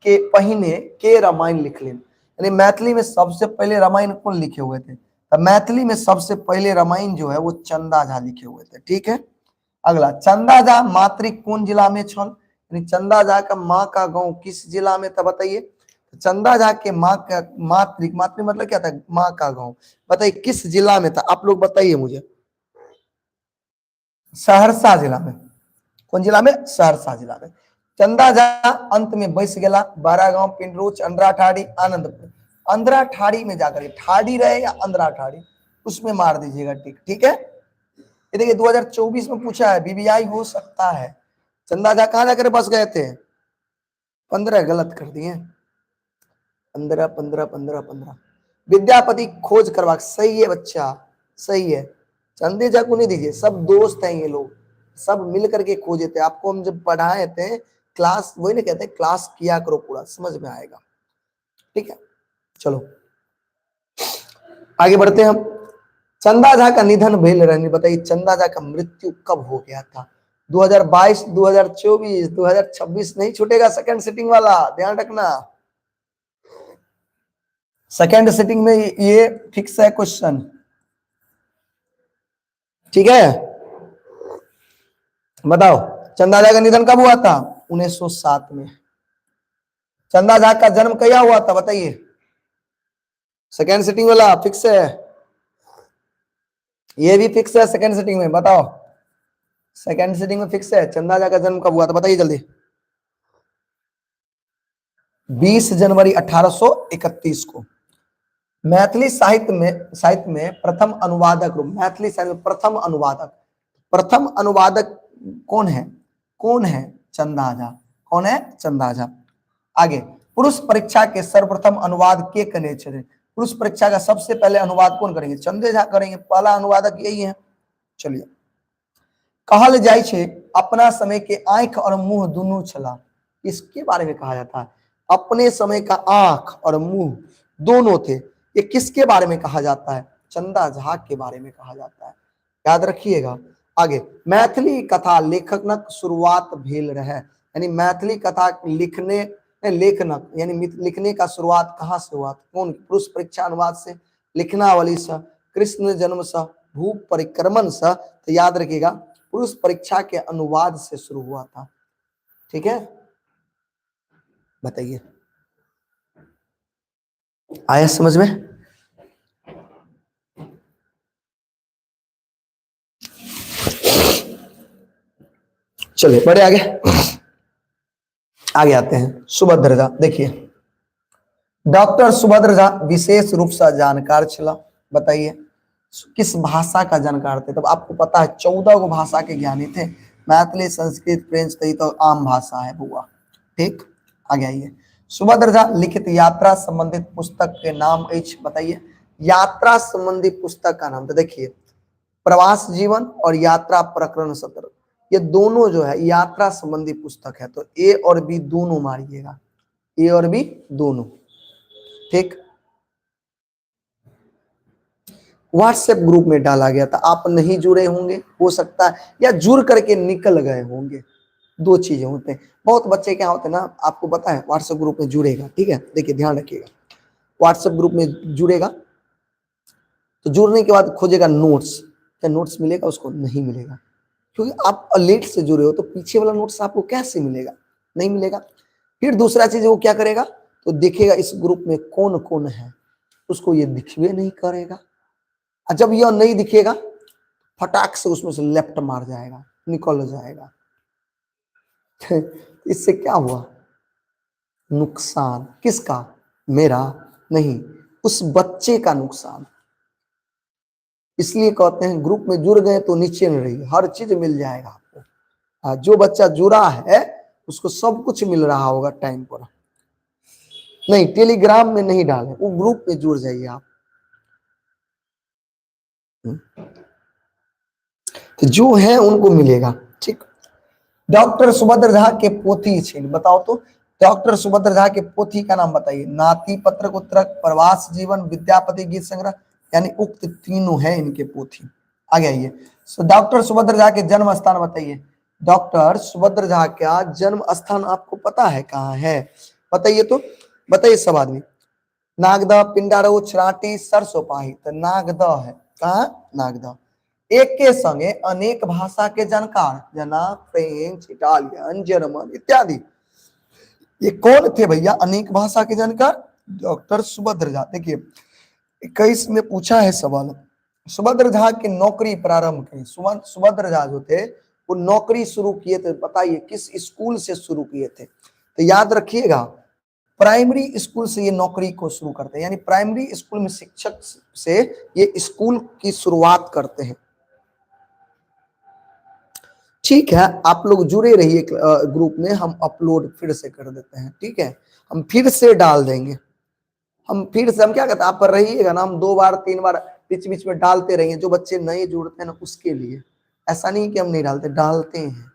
के रामायण लिख लें, यानी मैथिली में सबसे पहले रामायण कौन लिखे हुए थे? तो मैथिली में सबसे पहले रामायण जो है वो चंदा झा लिखे हुए थे। ठीक है, अगला, चंदा झा मातृक कौन जिला में छल? यानी चंदा झा का माँ का गांव किस जिला में था, बताइए। चंदा झा के माँ का मातृक, मातृक मतलब क्या था? माँ का गांव। बताइए किस जिला में था, आप लोग बताइए मुझे। सहरसा जिला में। कौन जिला में? सहरसा जिला में। चंदा झा अंत में बैस गेला, बारह गांव, पिंडरोच, अंद्रा ठाड़ी, आनंदपुर। अंद्रा ठाड़ी में जाकर, ठाड़ी रहे या अंद्रा ठाड़ी, उसमें मार दीजिएगा टिक। ठीक है, ये देखिए 2024 में पूछा है, बीबीआई हो सकता है। चंदा झा कहां जाकर बस गए थे? 15 गलत कर दिए, 15 15 15 15। विद्यापति खोज करवा, सही है बच्चा, सही है। चंदे झा को नहीं दीजिए, सब दोस्त हैं ये लोग, सब मिल करके खोजे थे। आपको हम जब पढ़ाए थे क्लास, वही ना कहते हैं, क्लास किया करो, पूरा समझ में आएगा। ठीक है, चलो आगे बढ़ते हैं हम। चंदा झा का निधन भेल रहनी, बताइए चंदा झा का मृत्यु कब हो गया था? 2022, 2024, 2026 नहीं छूटेगा सेकंड सिटिंग वाला, ध्यान रखना। सेकंड सिटिंग में ये फिक्स है क्वेश्चन। ठीक है, बताओ चंदा झा का निधन कब हुआ था? 1907 में। चंदा झा का जन्म क्या हुआ था, बताइए। सेकंड सिटिंग वाला फिक्स है, ये भी फिक्स है सेकंड सिटिंग में, बताओ। सेकंड सिटिंग में फिक्स है, चंदा झा का जन्म कब हुआ था, बताइए जल्दी। 20 जनवरी 1831 को। मैथिली साहित्य में प्रथम अनुवादक रूप, मैथिली साहित्य में प्रथम अनुवादक कौन है? कौन है? चंदा झा। कौन है? चंदा झा। आगे, पुरुष परीक्षा के सर्वप्रथम अनुवाद के कने छे? पुरुष परीक्षा का सबसे पहले अनुवाद कौन करेंगे? चंदे झा करेंगे, पहला अनुवादक यही है। चलिए, कहल जाय छे अपना समय के आंख और मुंह दोनों छला, इसके बारे में कहा जाता है। अपने समय का आंख और मुंह दोनों थे, ये किसके बारे में कहा जाता है? चंदा झा के बारे में कहा जाता है, याद रखिएगा। आगे, मैथिली कथा लेखनक शुरुआत भेल रहे, यानी मैथिली कथा लेखनक यानी लिखने का शुरुआत कहाँ से हुआ? कौन? पुरुष परीक्षा अनुवाद से, लिखनावली से, कृष्ण जन्म से, भू परिक्रमण से। तो याद रखिएगा, पुरुष परीक्षा के अनुवाद से शुरू हुआ था। ठीक है, बताइए आया समझ में? चलिए बढ़े आगे। आगे आते हैं सुभद्र झा। देखिए डॉक्टर सुभद्र झा विशेष रूप से जानकार छला। बताइए किस भाषा का जानकार थे? तब आपको पता है 14 गो भाषा के ज्ञानी थे। मैथिली, संस्कृत, फ्रेंच तो आम भाषा है बुआ। ठीक, आगे आइए। सुभद्र झा लिखित यात्रा संबंधित पुस्तक के नाम एच। बताइए यात्रा संबंधी पुस्तक का नाम। तो देखिए प्रवास जीवन और यात्रा प्रकरण 17, ये दोनों जो है यात्रा संबंधी पुस्तक है। तो ए और बी दोनों मारिएगा, ए और बी दोनों। ठीक, व्हाट्सएप ग्रुप में डाला गया था, आप नहीं जुड़े होंगे हो सकता है, या जुड़ करके निकल गए होंगे। दो चीजें होते हैं। बहुत बच्चे क्या होते हैं ना, आपको पता है व्हाट्सएप ग्रुप में जुड़ेगा, ठीक है, देखिए ध्यान रखिएगा, व्हाट्सएप ग्रुप में जुड़ेगा तो जुड़ने के बाद खोजेगा नोट्स, क्या नोट्स मिलेगा उसको? नहीं मिलेगा, क्योंकि आप लेट से जुड़े हो तो पीछे वाला नोट्स आपको कैसे मिलेगा? नहीं मिलेगा। फिर दूसरा चीज वो क्या करेगा, तो देखेगा इस ग्रुप में कौन कौन है, उसको ये दिखवे नहीं करेगा। जब यह नहीं दिखेगा फटाक से उसमें से लेफ्ट मार जाएगा, निकल जाएगा। इससे क्या हुआ? नुकसान किसका? मेरा नहीं, उस बच्चे का नुकसान। इसलिए कहते हैं ग्रुप में जुड़ गए तो नीचे में रहिए, हर चीज मिल जाएगा आपको। जो बच्चा जुड़ा है उसको सब कुछ मिल रहा होगा टाइम पर। नहीं, टेलीग्राम में नहीं डालें, वो ग्रुप में जुड़ जाइए आप। तो जो है उनको मिलेगा। ठीक, डॉक्टर सुभद्र झा के पोथी छीन, बताओ तो डॉक्टर सुभद्र झा के पोथी का नाम बताइए। नाती पत्रक उत्तरक, प्रवास जीवन, विद्यापति गीत संग्रह, यानी उक्त तीनों है इनके पोथी। आगे आइए। डॉक्टर सुभद्र झा के जन्म स्थान बताइए। डॉक्टर सुभद्र झा का जन्म स्थान आपको पता है कहाँ है? बताइए तो, बताइए सब आदमी। नागदा, पिंडारो, छराटी, सरसोपाही। तो नागदा है, कहाँ? नागदा। एक के संगे अनेक भाषा के जानकार, जना फ्रेंच, इटालियन, जर्मन इत्यादि। ये कौन थे भैया अनेक भाषा के जानकार? डॉक्टर सुभद्र झा। देखिए 21 में पूछा है सवाल, सुभद्र झा की नौकरी प्रारंभ की। सुभद्र झा जो थे वो नौकरी शुरू किए थे, बताइए किस स्कूल से शुरू किए थे? तो याद रखिएगा प्राइमरी स्कूल से ये नौकरी को शुरू करते हैं, यानी प्राइमरी स्कूल में शिक्षक से ये स्कूल की शुरुआत करते हैं। ठीक है, आप लोग जुड़े रहिए ग्रुप में, हम अपलोड फिर से कर देते हैं। ठीक है, हम फिर से डाल देंगे, हम फिर से, हम क्या कहते हैं, आप रहिएगा ना, हम 2 बार 3 बार बीच बीच में डालते रहेंगे। जो बच्चे नए जुड़ते हैं ना उसके लिए, ऐसा नहीं कि हम नहीं डालते, डालते हैं।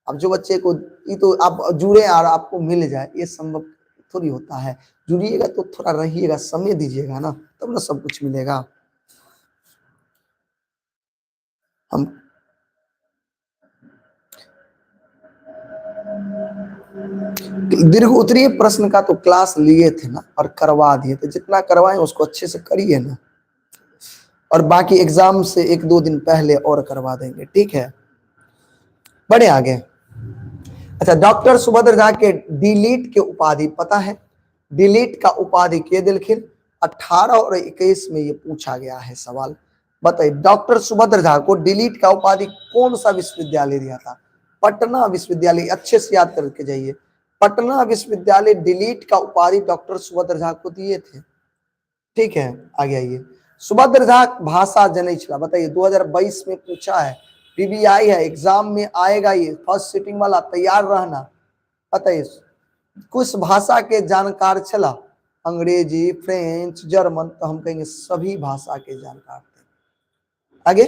अब जो बच्चे को ये तो आप जुड़े और आपको मिल जाए, ये संभव थोड़ी होता है। जुड़िएगा तो थोड़ा रहिएगा, समय दीजिएगा ना, तब ना सब कुछ मिलेगा। हम दीर्घ उत्तरीय प्रश्न का तो क्लास लिए थे ना और करवा दिए थे, जितना करवाए उसको अच्छे से करिए ना, और बाकी एग्जाम से 1-2 दिन पहले और करवा देंगे। ठीक है, बड़े आगे। अच्छा, डॉक्टर सुभद्र झा के डिलीट के उपाधि पता है? डिलीट का उपाधि के दिलखिन 18 और 21 में ये पूछा गया है सवाल। बताइए डॉक्टर सुभद्र झा को डिलीट का उपाधि कौन सा विश्वविद्यालय दिया था? पटना विश्वविद्यालय। अच्छे से याद करके जाइए, पटना विश्वविद्यालय डिलीट का उपाधि डॉक्टर सुभद्र झा को दिए थे। ठीक है, आगे आइए। सुभद्र झा भाषा जनै छला, बताइए 2022 में पूछा है, पीबीआई है, एग्जाम में आएगा, ये फर्स्ट सिटिंग वाला, तैयार रहना। बताइए कुछ भाषा के जानकार छला? अंग्रेजी, फ्रेंच, जर्मन। तो हम कहेंगे सभी भाषा के जानकार थे। आगे,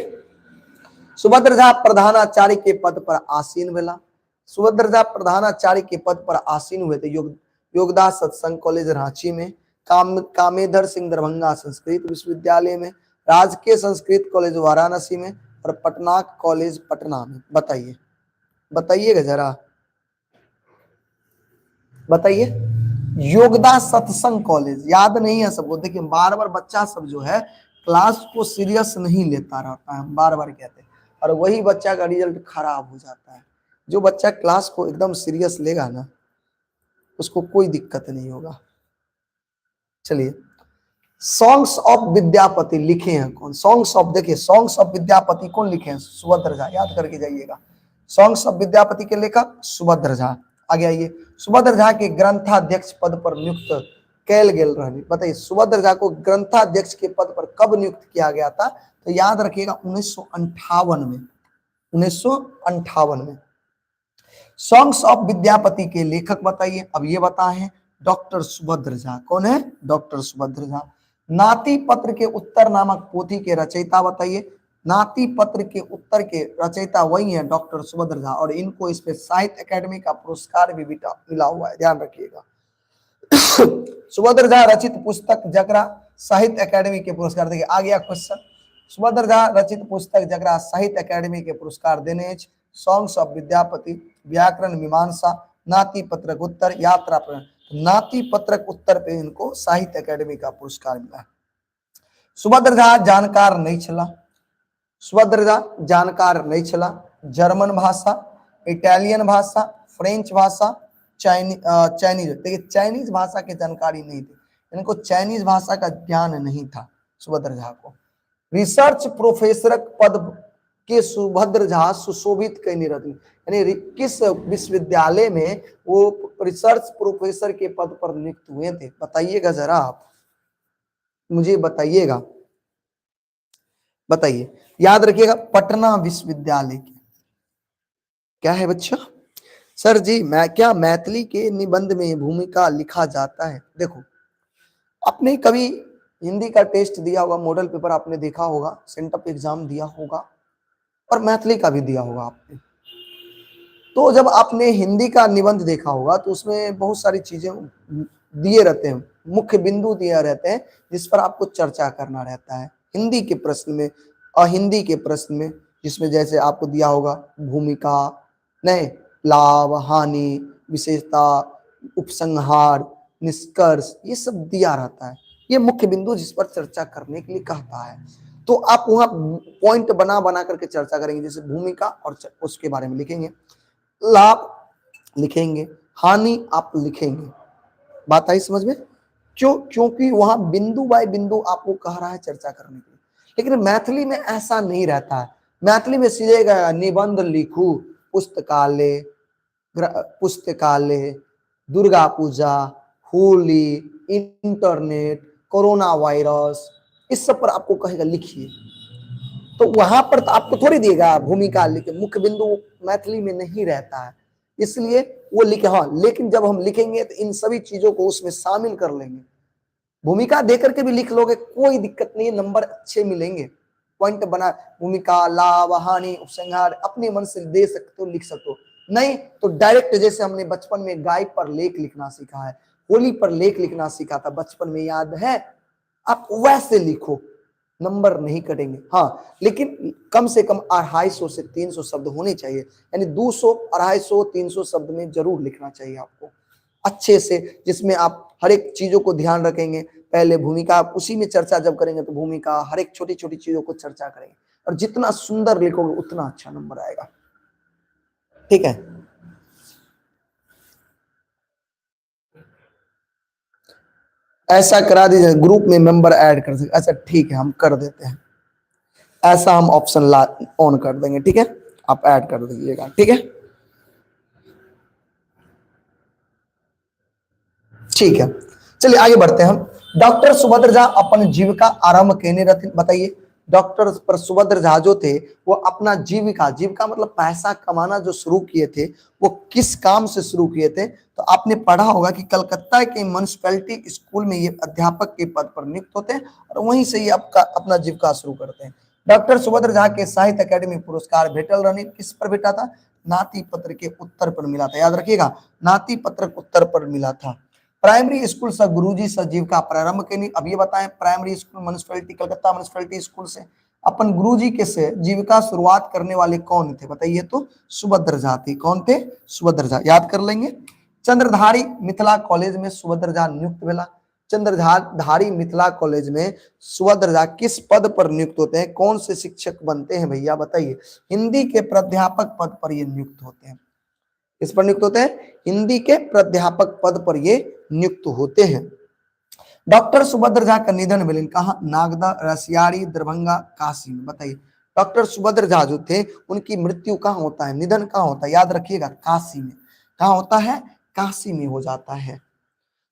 सुभद्र झा प्रधानाचार्य के पद पर आसीन भेला। सुभद्र झा प्रधानाचार्य के पद पर आसीन हुए थे योगदास सत्संग कॉलेज रांची में, कामेधर सिंह दरभंगा संस्कृत विश्वविद्यालय में, राजकीय संस्कृत कॉलेज वाराणसी में, और पटना कॉलेज पटना में। बताइए, बताइएगा जरा, बताइए। योगदास सत्संग कॉलेज, याद नहीं है सबको? देखिए बार बार बच्चा सब जो है क्लास को सीरियस नहीं लेता रहता है, हम बार बार कहते हैं, और वही बच्चा का रिजल्ट खराब हो जाता है। जो बच्चा क्लास को एकदम सीरियस लेगा ना उसको कोई दिक्कत नहीं होगा। चलिए, सॉन्ग्स ऑफ विद्यापति लिखे हैं कौन? सॉन्ग्स ऑफ, देखिए सॉन्ग्स ऑफ विद्यापति कौन लिखे हैं? सुभद्र झा, याद करके जाइएगा। सॉन्ग्स ऑफ विद्यापति के लेखक सुभद्र झा। आगे आइए, सुभद्र झा के ग्रंथाध्यक्ष पद पर नियुक्त कैल गेल रहनी। बताइए सुभद्र झा को ग्रंथाध्यक्ष के पद पर कब नियुक्त किया गया था? तो याद रखिएगा 1958 में, 1958 में। सॉन्ग्स ऑफ विद्यापति के लेखक बताइए, अब ये बताएं डॉक्टर सुभद्र झा। कौन है? डॉक्टर सुभद्र झा। नाती पत्र के उत्तर नामक पोथी के रचयिता बताइए। नाती पत्र के उत्तर के रचयिता वही है डॉक्टर सुभद्र झा, और इनको इस पे साहित्य अकेडमी का पुरस्कार भी मिला हुआ है, ध्यान रखिएगा। सुभद्र झा रचित पुस्तक जगरा साहित्य अकेडमी के पुरस्कार। देखिए आ गया क्वेश्चन, सुभद्र झा रचित पुस्तक जगरा साहित्य अकेडमी के पुरस्कार देने। सॉन्ग्स ऑफ विद्यापति, व्याकरण मीमांसा, नाती पत्रक उत्तर, यात्रा पर। नाती पत्रक उत्तर पे इनको साहित्य अकेडमी का पुरस्कार मिला। सुभद्र झा जानकार नहीं चला, सुभद्र झा जानकार नहीं चला जर्मन भाषा, इटालियन भाषा, फ्रेंच भाषा, चाइनीज। देखिए चाइनीज भाषा की जानकारी नहीं थी, इनको चाइनीज भाषा का ज्ञान नहीं था सुभद्र झा को। रिसर्च प्रोफेसर पद के सुभद्र झा सुशोभित कई निरत्न, यानी किस विश्वविद्यालय में वो रिसर्च प्रोफेसर के पद पर नियुक्त हुए थे? बताइएगा जरा, आप मुझे बताइएगा, बताइए। याद रखिएगा पटना विश्वविद्यालय के। क्या है बच्चा? सर जी मैं क्या मैथिली के निबंध में भूमिका लिखा जाता है? देखो आपने कभी हिंदी का टेस्ट दिया होगा, मॉडल पेपर आपने देखा होगा, सेंटअप एग्जाम दिया होगा, और मैथिली का भी दिया होगा आपने। तो जब आपने हिंदी का निबंध देखा होगा तो उसमें बहुत सारी चीजें दिए रहते हैं, मुख्य बिंदु दिए रहते हैं जिस पर आपको चर्चा करना रहता है हिंदी के प्रश्न में और हिंदी के प्रश्न में, जिसमें जैसे आपको दिया होगा भूमिका, नहीं, लाभ, हानि, विशेषता, उपसंहार, निष्कर्ष, ये सब दिया रहता है। ये मुख्य बिंदु जिस पर चर्चा करने के लिए कहता है, तो आप वहां पॉइंट बना बना करके चर्चा करेंगे। जैसे भूमिका और उसके बारे में लिखेंगे, लाभ लिखेंगे, हानि आप लिखेंगे। बात आई समझ में? क्यों? क्योंकि वहां बिंदु बाय बिंदु आपको कह रहा है चर्चा करने के लिए। लेकिन मैथिली में ऐसा नहीं रहता है, मैथिली में सीधे गया निबंध लिखू, पुस्तकालय, पुस्तकालय, Durga Puja, Holi, internet, corona virus, इस सब पर आपको कहेगा लिखिए। तो वहां पर तो आपको थोड़ी देगा भूमिका लिखे, मुख्य बिंदु मैथिली में नहीं रहता है, इसलिए वो लिखे। हाँ लेकिन जब हम लिखेंगे तो इन सभी चीजों को उसमें शामिल कर लेंगे। भूमिका देकर के भी लिख लोगे कोई दिक्कत नहीं है, नंबर अच्छे मिलेंगे। पॉइंट बना, भूमिका, लाभ, हानि, उपसंहार अपने मन से दे सकते हो, लिख सकते हो। नहीं तो डायरेक्ट, जैसे हमने बचपन में गाय पर लेख लिखना सीखा है, होली पर लेख लिखना सीखा था बचपन में, याद है? आप वैसे लिखो, नंबर नहीं कटेंगे। हाँ लेकिन कम से कम 250 से 300 शब्द होने चाहिए, यानी 200, 250, 300 शब्द में जरूर लिखना चाहिए आपको अच्छे से, जिसमें आप हर एक चीजों को ध्यान रखेंगे। पहले भूमिका, उसी में चर्चा जब करेंगे तो भूमिका, हर एक छोटी छोटी चीजों को चर्चा करेंगे, और जितना सुंदर लिखोगे उतना अच्छा नंबर आएगा। ठीक है, ऐसा करा दीजिए, ग्रुप में मेंबर ऐड कर सकते। अच्छा ठीक है, हम कर देते हैं, ऐसा हम ऑप्शन ऑन कर देंगे। ठीक है, आप ऐड कर दीजिएगा। ठीक है, ठीक है, चलिए आगे बढ़ते हैं हम। डॉक्टर सुभद्र झा अपन जीविका आरंभ केने रहथिन? बताइए। डॉक्टर पर सुभद्र झा जो थे वो अपना जीविका, जीविका मतलब पैसा कमाना जो शुरू किए थे, वो किस काम से शुरू किए थे? तो आपने पढ़ा होगा कि कलकत्ता के म्युनिसिपैलिटी स्कूल में ये अध्यापक के पद पर नियुक्त होते हैं और वहीं से ये अपना जीविका शुरू करते हैं। डॉक्टर सुभद्र झा के साहित्य अकेडमी पुरस्कार भेटल रहने, किस पर भेटा था? नाती पत्र के उत्तर पर मिला था, याद रखिएगा, नाती पत्र उत्तर पर मिला था। प्राइमरी स्कूल से गुरुजी से जीविका प्रारंभ के, अब ये बताएं primary school municipality, Calcutta municipality school से अपन गुरुजी के से जीविका शुरुआत करने वाले कौन थे? बताइए तो सुभद्र झा थे। कौन थे? सुभद्र झा, याद कर लेंगे। चंद्रधारी मिथिला कॉलेज में सुभद्र झा नियुक्त भेला। चंद्रधारी मिथिला कॉलेज में सुभद्र झा किस पद पर नियुक्त होते हैं? कौन से शिक्षक बनते हैं भैया बताइए? हिंदी के प्राध्यापक पद पर ये नियुक्त होते हैं। किस पर नियुक्त होते हैं? हिंदी के प्राध्यापक पद पर ये नियुक्त होते हैं। डॉक्टर सुभद्र झा का निधन मिलन कहाँ? नागदा, रसियारी, दरभंगा, काशी में। बताइए डॉक्टर सुभद्र झा जो थे उनकी मृत्यु कहाँ होता है, निधन कहाँ होता है? याद रखिएगा काशी में। कहाँ होता है? काशी में हो जाता है।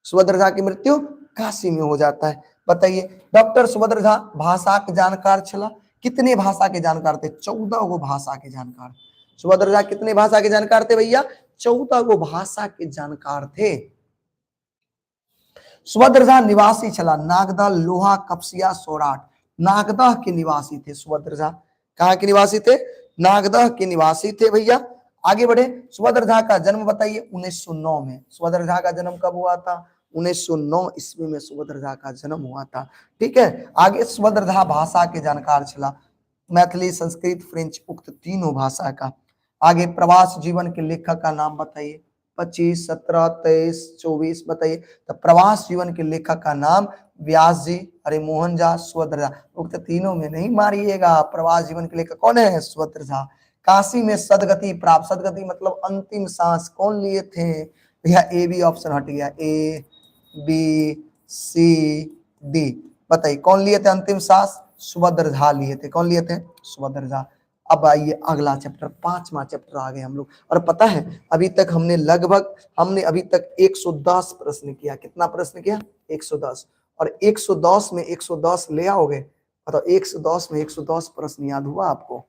सुभद्रा झा की मृत्यु काशी में हो जाता है। बताइए, डॉक्टर सुभद्रा झा भाषा के जानकार छला। कितने भाषा के जानकार थे? 14 गो भाषा के जानकार। सुभद्रा झा कितने भाषा के जानकार थे भैया? 14 गो भाषा के जानकार थे। सुभद्रा झा निवासी छला नागदा, लोहा, कपसिया, सौराठ। नागदा के निवासी थे सुभद्रा झा। कहाँ के निवासी थे? नागदा के निवासी थे भैया। आगे बढ़े, सुभद्रा झा का जन्म बताइए 1909 में। सुभद्रा झा का जन्म कब हुआ था? 1909 ईस्वी में सुभद्रा झा का जन्म हुआ था। ठीक है, आगे सुभद्रा झा भाषा के जानकार छला, मैथिली, संस्कृत, फ्रेंच, उक्त तीनों भाषा का। आगे प्रवास जीवन के लेखक का नाम बताइए। 25, 17, 23, 24 बताइए। तो प्रवास जीवन के लेखक का नाम व्यास जी, अरे मोहन झा, सुभद्रा झा। उक्त तीनों में नहीं मारिएगा। प्रवास जीवन के लेखक कौन है? सुभद्रा झा। काशी में सदगति प्राप्त, सदगति मतलब अंतिम सांस कौन लिए थे भैया? ए बी ऑप्शन हट गया, ए बी सी डी। बताइए कौन लिए थे अंतिम सांस? सुभद्रा झा लिए थे। कौन लिए थे? सुभद्रा झा। अब आइए अगला चैप्टर, 5वां चैप्टर आ गए हम लोग। और पता है अभी तक हमने अभी तक 110 प्रश्न किया। कितना प्रश्न किया? 110। और 110 में 110 ले आओगे, मतलब 110 में 110 प्रश्न याद हुआ आपको?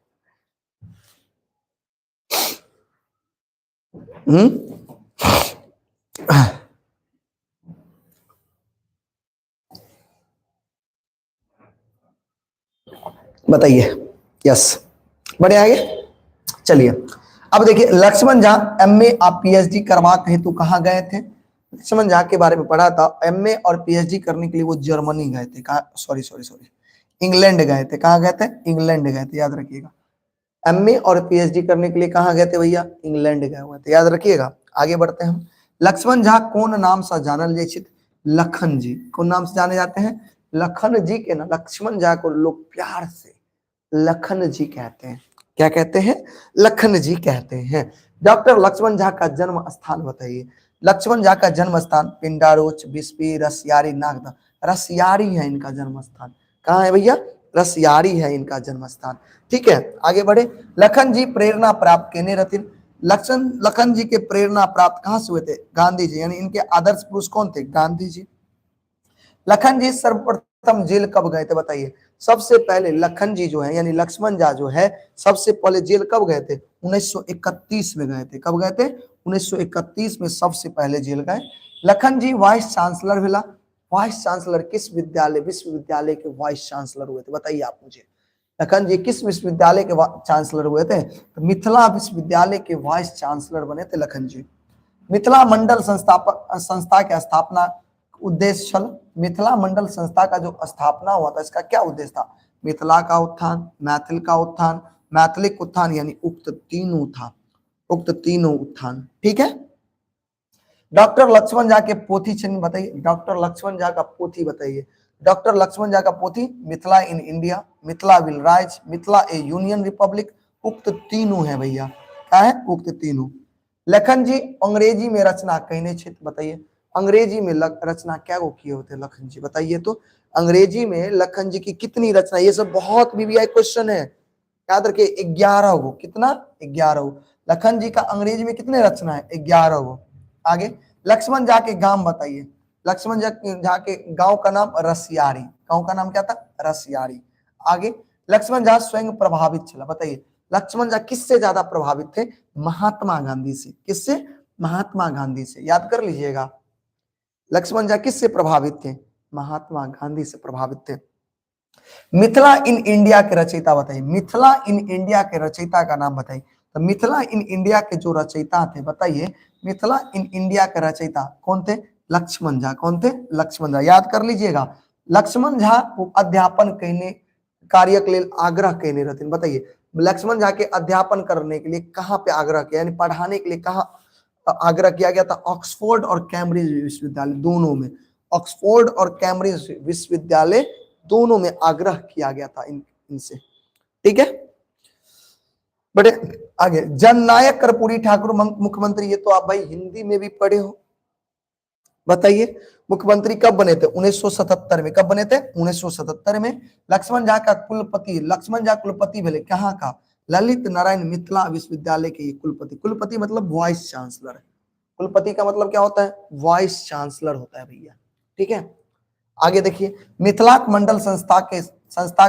बताइए। यस, बड़े आगे। चलिए अब देखिए, लक्ष्मण झा एमए और पीएचडी करवा हेतु कहाँ गए थे? लक्ष्मण झा के बारे में पढ़ा था। एमए और पीएचडी करने के लिए वो जर्मनी गए थे। कहा, सॉरी, इंग्लैंड गए थे। कहाँ गए थे? इंग्लैंड गए थे, याद रखिएगा। एमए और पीएचडी करने के लिए कहाँ गए थे भैया? इंग्लैंड गए हुए थे, याद रखिएगा। आगे बढ़ते हैं हम। लक्ष्मण झा कौन नाम से जानल जाए? लखन जी। कौन नाम से जाने जाते हैं? लखन जी के ना। लक्ष्मण झा को लोग प्यार से लखन जी कहते हैं। क्या कहते हैं? लखन जी कहते हैं। डॉक्टर लक्ष्मण झा का जन्म स्थान बताइए। लक्ष्मण झा का जन्म स्थान पिंडारोच, बिस्पी, रसियारी, नागदा। रसियारी है इनका जन्म स्थान। कहाँ है भैया? रसियारी है इनका जन्म स्थान। ठीक है, आगे बढ़े। लखन जी प्रेरणा प्राप्त केने रथिन। लखन जी के प्रेरणा प्राप्त कहां से हुए थे? गांधी जी, यानी इनके आदर्श पुरुष कौन थे? गांधी जी। लखन जी सर्वप्रथम जेल कब गए थे? बताइए। सबसे पहले लखन जी जो है, यानी लक्ष्मण झा जो है, सबसे पहले जेल कब गए थे? 1931 में गए थे। कब गए थे? 1931 में सबसे पहले जेल गए। लखन जी वाइस चांसलर भेला। वाइस चांसलर किस विद्यालय, विश्वविद्यालय के वाइस चांसलर हुए थे? बताइए आप मुझे। लखन जी किस विश्वविद्यालय के चांसलर हुए थे? तो मिथिला विश्वविद्यालय के वाइस चांसलर बने थे लखन जी। मिथिला मंडल संस्था की स्थापना उद्देश्य छल। मिथिला मंडल संस्था का जो स्थापना हुआ था, इसका क्या उद्देश्य था? मिथिला का उत्थान, मैथिल का उत्थान, मैथिलिक उत्थान, यानी उक्त तीनों था। उक्त तीनों उत्थान। ठीक है। डॉक्टर लक्ष्मण झा के पोथी चिन्ह बताइए। डॉक्टर लक्ष्मण झा का पोथी बताइए। डॉक्टर लक्ष्मण झा का पोथी Mithila in India, Mithila will rise, Mithila A union Republic. उक्त तीनों है भैया। क्या है? उक्त तीनों। लखन जी अंग्रेजी में रचना कहने क्षेत्र बताइए। अंग्रेजी में रचना क्या वो किए होते लखन जी? बताइए तो। अंग्रेजी में लखन जी की कितनी रचना? ये सब बहुत बीबीआई क्वेश्चन है, याद रखिए। 11 गो। कितना? 11 गो। लखन जी का अंग्रेजी में कितने रचना है? 11 गो। आगे, लक्ष्मण झा के गांव बताइए। लक्ष्मण झा के गांव का नाम रसियारी। गांव का नाम क्या था? रसियारी। आगे, लक्ष्मण झा स्वयं प्रभावित चला। बताइए लक्ष्मण झा किससे ज्यादा प्रभावित थे? महात्मा गांधी से। किससे? महात्मा गांधी से। याद कर लीजिएगा। लक्ष्मण झा किससे प्रभावित थे? महात्मा गांधी से प्रभावित थे। मिथिला इन इंडिया के रचयिता बताइए। मिथिला इन इंडिया के रचयिता का नाम बताइए। तो मिथिला इन इंडिया के जो रचयिता थे, बताइए मिथिला इन इंडिया के रचयिता कौन थे? लक्ष्मण झा। कौन थे? लक्ष्मण झा। याद कर लीजिएगा। लक्ष्मण झा अध्यापन कहने कार्य के लिए आग्रह कहने रहते। बताइए लक्ष्मण झा के अध्यापन करने के लिए कहाँ पे आग्रह किया, यानी पढ़ाने के लिए कहाँ आग्रह किया गया था? ऑक्सफोर्ड और कैम्ब्रिज विश्वविद्यालय दोनों में। ऑक्सफोर्ड और कैम्ब्रिज विश्वविद्यालय दोनों में आग्रह किया गया था इनसे। ठीक है, बड़े आगे। जननायक कर्पूरी ठाकुर मुख्यमंत्री, ये तो आप भाई हिंदी में भी पढ़े हो। बताइए मुख्यमंत्री कब बने थे? 1977 में। कब बने थे? 1977 में। लक्ष्मण झा का कुलपति, लक्ष्मण झा कुलपति भले कहाँ का? ललित नारायण मिथिला विश्वविद्यालय के ये कुलपति। कुलपति मतलब वाइस चांसलर। कुलपति का मतलब क्या होता है? वाइस चांसलर होता है भैया, ठीक है। आगे देखिए, मिथिलाक मंडल संस्था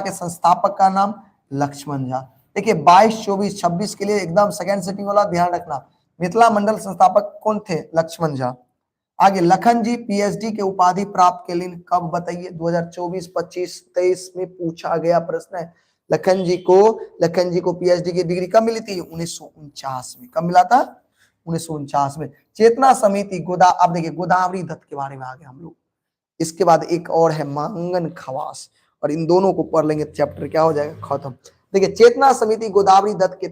के संस्थापक का नाम लक्ष्मण झा। देखिए 22, 24, 26 के लिए एकदम सेकंड सिटिंग वाला ध्यान रखना। मिथिला मंडल संस्थापक कौन थे? लक्ष्मण झा। आगे, लखन जी पीएचडी के उपाधि प्राप्त के लिए कब? बताइए। 2024, 25, 23 में पूछा गया प्रश्न है। लखन जी को पीएचडी की डिग्री कब मिली थी? 1949 में। कब मिला था? 1949 में। चेतना समिति अब देखिए गोदावरी दत्त के बारे में आ गए हम लोग। इसके बाद एक और है मांगन खवास, और इन दोनों को पढ़ लेंगे, चैप्टर क्या हो जाएगा? खत्म। देखिए चेतना समिति गोदावरी दत्त के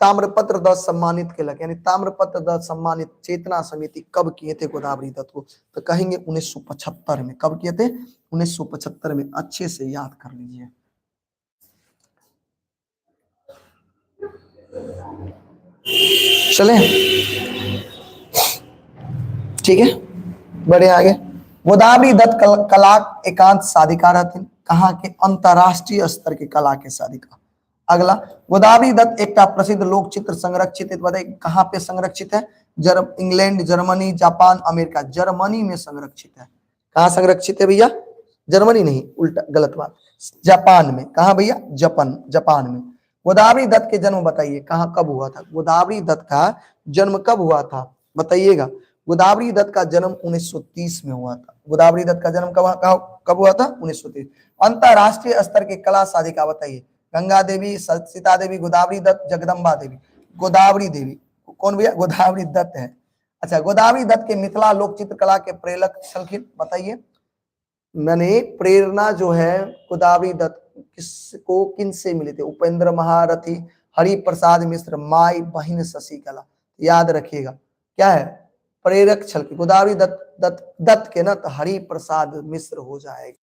ताम्रपत्र दत्त सम्मानित के लगे, यानी ताम्रपत्र दत्त सम्मानित चेतना समिति कब किए थे गोदावरी दत्त को? तो कहेंगे 1975 में। कब किए थे? 1975 में। अच्छे से याद कर लीजिए। चले, ठीक है, बड़े आगे। गोदावरी दत्त कला एकांत साधिका रहती, कहाँ के? अंतरराष्ट्रीय स्तर के कला के साधिका। अगला, गोदावरी दत्त एक प्रसिद्ध लोक चित्र संरक्षित है, बताइए कहाँ पे संरक्षित है? England, Germany, Japan, America. Germany में संरक्षित है। कहाँ संरक्षित है भैया? जर्मनी नहीं, उल्टा, गलत बात, जापान में। कहाँ भैया? जापान में। गोदावरी दत्त के जन्म बताइए कहाँ, कब हुआ था? गोदावरी दत्त का जन्म कब हुआ था? बताइएगा। गोदावरी दत्त का जन्म 1930 में हुआ था। गोदावरी दत्त का जन्म कब हुआ था? 1930। अंतरराष्ट्रीय स्तर के कला साधिका बताइए। गंगा देवी, सीता देवी, गोदावरी दत्त, जगदम्बा देवी। गोदावरी देवी कौन भैया? गोदावरी दत्त है। अच्छा, गोदावरी दत्त के मिथिला लोक चित्रकला के प्रेरक छलखिन, बताइए। मैंने प्रेरणा जो है गोदावरी दत्त किसको, किन से मिले थे? उपेंद्र महारथी, हरि प्रसाद मिश्र, माई बहिन शशिकला। याद रखिएगा क्या है? प्रेरक छलकी। गोदावरी दत्त के ना तो हरि प्रसाद मिश्र हो जाएगा।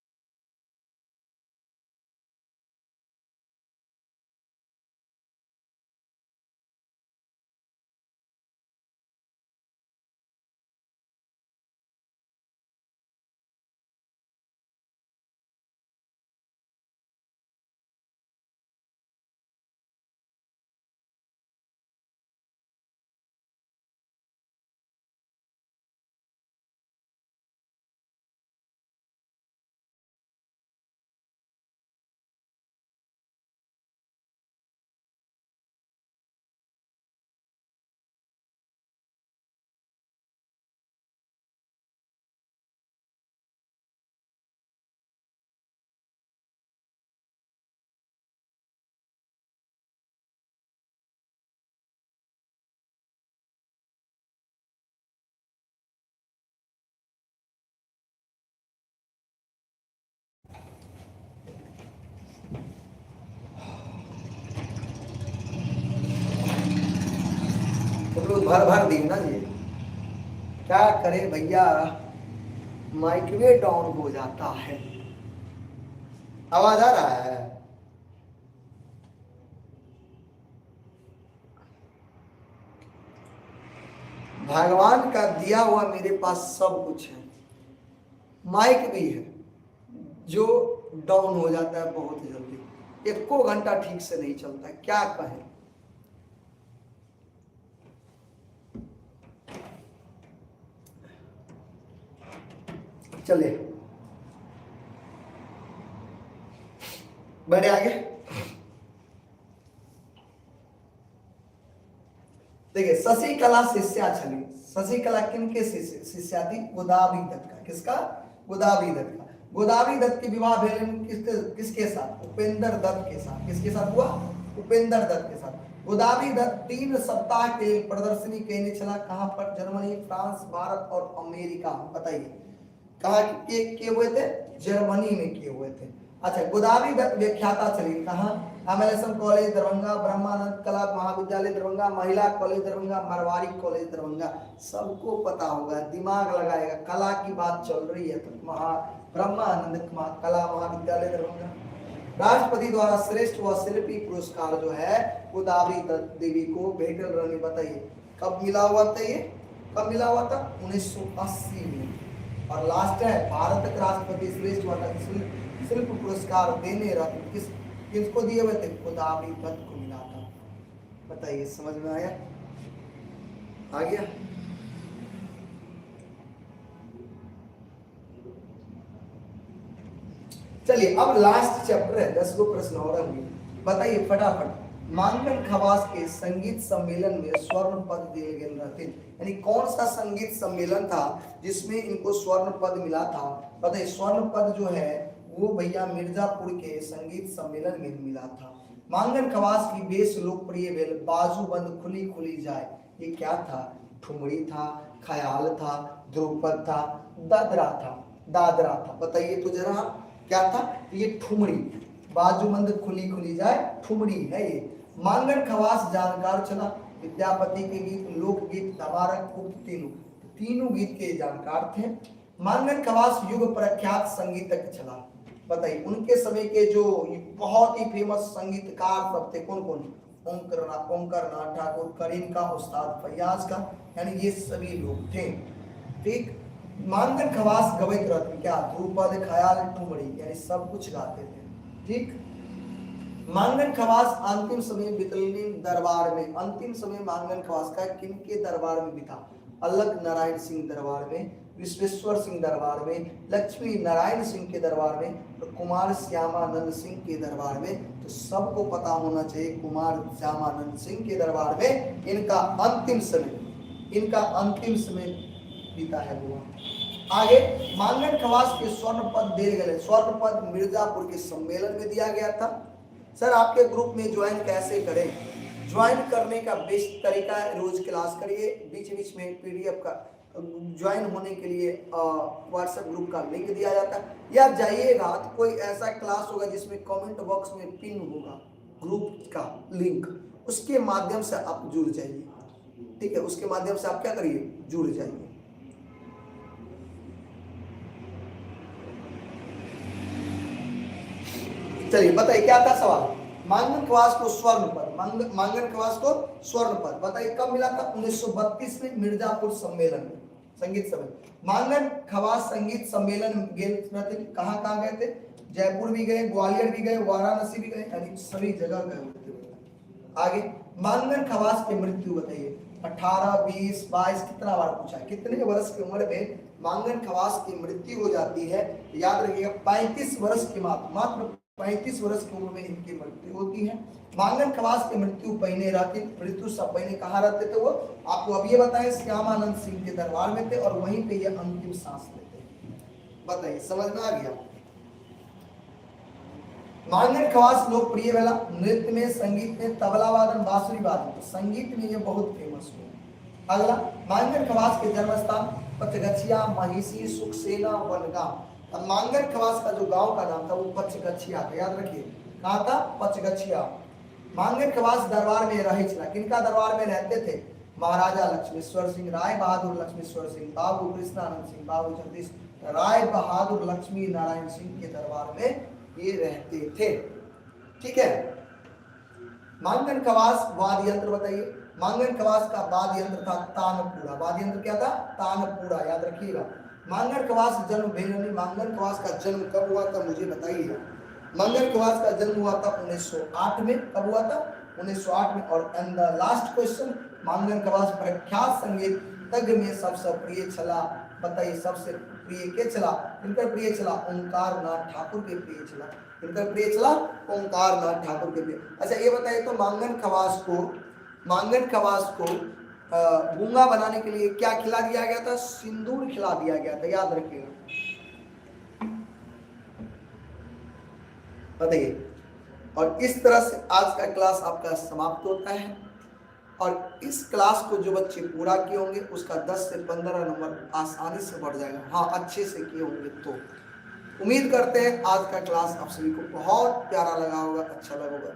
भर भर दी ना ये, क्या करे भैया, माइक्रोवेव डाउन हो जाता है। आवाज आ रहा है? भगवान का दिया हुआ मेरे पास सब कुछ है, माइक भी है जो डाउन हो जाता है बहुत जल्दी, 1 घंटा ठीक से नहीं चलता है, क्या कहें। चलिए बढ़े आगे। देखिए शशिकला शिष्या छली। शशिकला किनके शिष्या थी? गोदावरी दत्त का। किसका? गोदावरी दत्त का। गोदावरी दत्त की विवाह किसके साथ? उपेंद्र दत्त के साथ। किसके साथ हुआ? उपेंद्र दत्त के साथ। गोदावरी दत्त 3 सप्ताह के प्रदर्शनी कहने चला, कहां पर? जर्मनी, फ्रांस, भारत और अमेरिका। बताइए कहाँ किए हुए थे? जर्मनी में किए हुए थे। अच्छा, गोदावरी दत्त व्याख्याता चली कहाँ? एमएलएसएम कॉलेज दरभंगा, ब्रह्मानंद कला महाविद्यालय दरभंगा, महिला कॉलेज दरभंगा, मारवाड़ी कॉलेज दरभंगा। सबको पता होगा, दिमाग लगाएगा, कला की बात चल रही है तो ब्रह्मानंद कला महाविद्यालय दरभंगा। राष्ट्रपति द्वारा श्रेष्ठ व शिल्पी पुरस्कार जो है गोदावरी दत्त देवी को भेटल रहनी। बताइए कब मिला हुआ था ये? कब मिला हुआ था? 1980 में। और लास्ट है, भारत के राष्ट्रपति श्रेष्ठ शिल्प पुरस्कार देने रत्न किसको दिए हुए थे? गोदावरी दत्त को मिला था। बताइए समझ में आया? आ गया। चलिए अब लास्ट चैप्टर है, 10 गो प्रश्न और होंगे। बताइए फटाफट। मांगन खवास के संगीत सम्मेलन में स्वर्ण पद दिए गए रहते, यानी कौन सा संगीत सम्मेलन था जिसमें इनको स्वर्ण पद मिला था? बताइए स्वर्ण पद जो है वो भैया मिर्जापुर के संगीत सम्मेलन में मिला था। मांगन खवास की बेस लोकप्रिय वेल बाजूबंद खुली खुली जाए, ये क्या था? ठुमरी था, ख्याल था, ध्रुपद था, दादरा था। बताइए तो जरा क्या था? ये ठुमरी, बाजूबंद खुली खुली जाए ठुमरी है ये। मांगन खवास जानकार चला, विद्यापति के गीत, लोकगीत, तबारक, उक्त तीनों गीत के जानकार थे। मांगन खवास युग प्रख्यात संगीतज्ञ चला। बताइए उनके समय के जो बहुत ही फेमस संगीतकार सब थे कौन कौन? ओंकारनाथ ठाकुर, करीम का उस्ताद फैयाज का, यानी ये सभी लोग थे। ठीक। मांगन खवास गवैत रत्न, क्या? ध्रुपद, ख्याल, ठुमरी, यानी सब कुछ गाते थे। ठीक। मांगन खवास अंतिम समय बितलनी दरबार में, अंतिम समय मांगन खवास का किनके दरबार में बीता? अलग नारायण सिंह दरबार में, विश्वेश्वर सिंह दरबार में, लक्ष्मी नारायण सिंह के दरबार में, और कुमार श्यामानंद सिंह के दरबार में। तो सबको पता होना चाहिए कुमार श्यामानंद सिंह के दरबार में इनका अंतिम समय बीता है वो। आगे मांगन खवास के स्वर्ण पद दिए गए। स्वर्ण पद मिर्जापुर के सम्मेलन में दिया गया था। सर आपके ग्रुप में ज्वाइन कैसे करें? ज्वाइन करने का बेस्ट तरीका है रोज क्लास करिए, बीच बीच में पीडीएफ का ज्वाइन होने के लिए व्हाट्सएप ग्रुप का लिंक दिया जाता है, या जाइएगा तो कोई ऐसा क्लास होगा जिसमें कमेंट बॉक्स में पिन होगा ग्रुप का लिंक, उसके माध्यम से आप जुड़ जाइए। ठीक है, उसके माध्यम से आप क्या करिए? जुड़ जाइए। चलिए बताइए क्या था सवाल? मांगन खवास को स्वर्ण पद, मांगन खवास को स्वर्ण पद बताइए कब मिला था? 1932 में मिर्जापुर सम्मेलन में, संगीत सम्मेलन। मांगन खवास संगीत सम्मेलन कहाँ गए थे? जयपुर भी गए, ग्वालियर भी गए, वाराणसी भी गए, यानी सभी जगह गए। आगे मांगन खवास की मृत्यु बताइए। 18, 20, 22 कितना बार पूछा है? कितने वर्ष की उम्र में मांगन खवास की मृत्यु हो जाती है? याद रखिएगा 35 वर्ष की मात्र 35 वर्ष की उम्र में इनकी मृत्यु होती है। मांगन खवास की मृत्यु मृत्यु सब पहले कहाँ रहते थे? वो आपको अब ये बताएं श्यामानंद सिंह के दरबार में थे और वहीं पे ये अंतिम सांस लेते। बताइए समझ में आ गया? मांगन खवास लोकप्रिय वाला नृत्य में, संगीत में, तबला वादन, बांसुरी वादन, तो संगीत में ये बहुत फेमस हुए। अगला मांगन खवास के जन्म स्थान पचगछिया, महिषी, सुखसेना, वनगांव। अब मांगन खवास का जो गांव का नाम था वो पचगछिया था, याद रखिए कहाँ था? पचगछिया। मांगन खवास दरबार में रहे चला, किनका दरबार में रहते थे? महाराजा लक्ष्मेश्वर सिंह, राय बहादुर लक्ष्मेश्वर सिंह, बाबू कृष्णानंद सिंह, बाबू जगदीश, राय बहादुर लक्ष्मी नारायण सिंह के दरबार में ये रहते थे। ठीक है। मांगन खवास वाद्य यंत्र बताइए। मांगन खवास का वाद्य यंत्र था तानपुरा। वाद्य यंत्र क्या था? तानपुरा, याद रखिएगा। मांगन खवास जन्म भेलनी, मांगन खवास का जन्म कब हुआ था मुझे बताइएगा। मांगन खवास का जन्म हुआ था 1908 में। कब हुआ था? 1908 में। और and the last question, मांगन Khawas प्रख्यात संगीतज्ञ में सबसे प्रिय चला। बताइए सबसे प्रिय के चला? इनका प्रिय चला ओंकारनाथ ठाकुर के प्रिय चला। इनका प्रिय चला ओंकारनाथ ठाकुर के प्रिय। अच्छा ये बताइए तो मांगन खवास को गूंगा बनाने के लिए क्या खिला दिया गया था? सिंदूर खिला दिया गया था, याद रखिएगा। बताइए। और इस तरह से आज का क्लास आपका समाप्त होता है। और इस क्लास को जो बच्चे पूरा किए होंगे उसका 10 से 15 नंबर आसानी से बढ़ जाएगा। हाँ अच्छे से किए होंगे तो। उम्मीद करते हैं आज का क्लास आप सभी को बहुत प्यारा लगा होगा, अच्छा लगा होगा।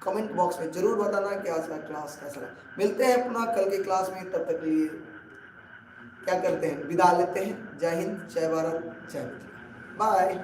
कमेंट बॉक्स में जरूर बताना कि आज का क्लास कैसा लगा। मिलते हैं पुनः कल के क्लास में, तब तक के लिए क्या करते हैं? विदा लेते हैं। जय हिंद, जय भारत, जय माता, बाय।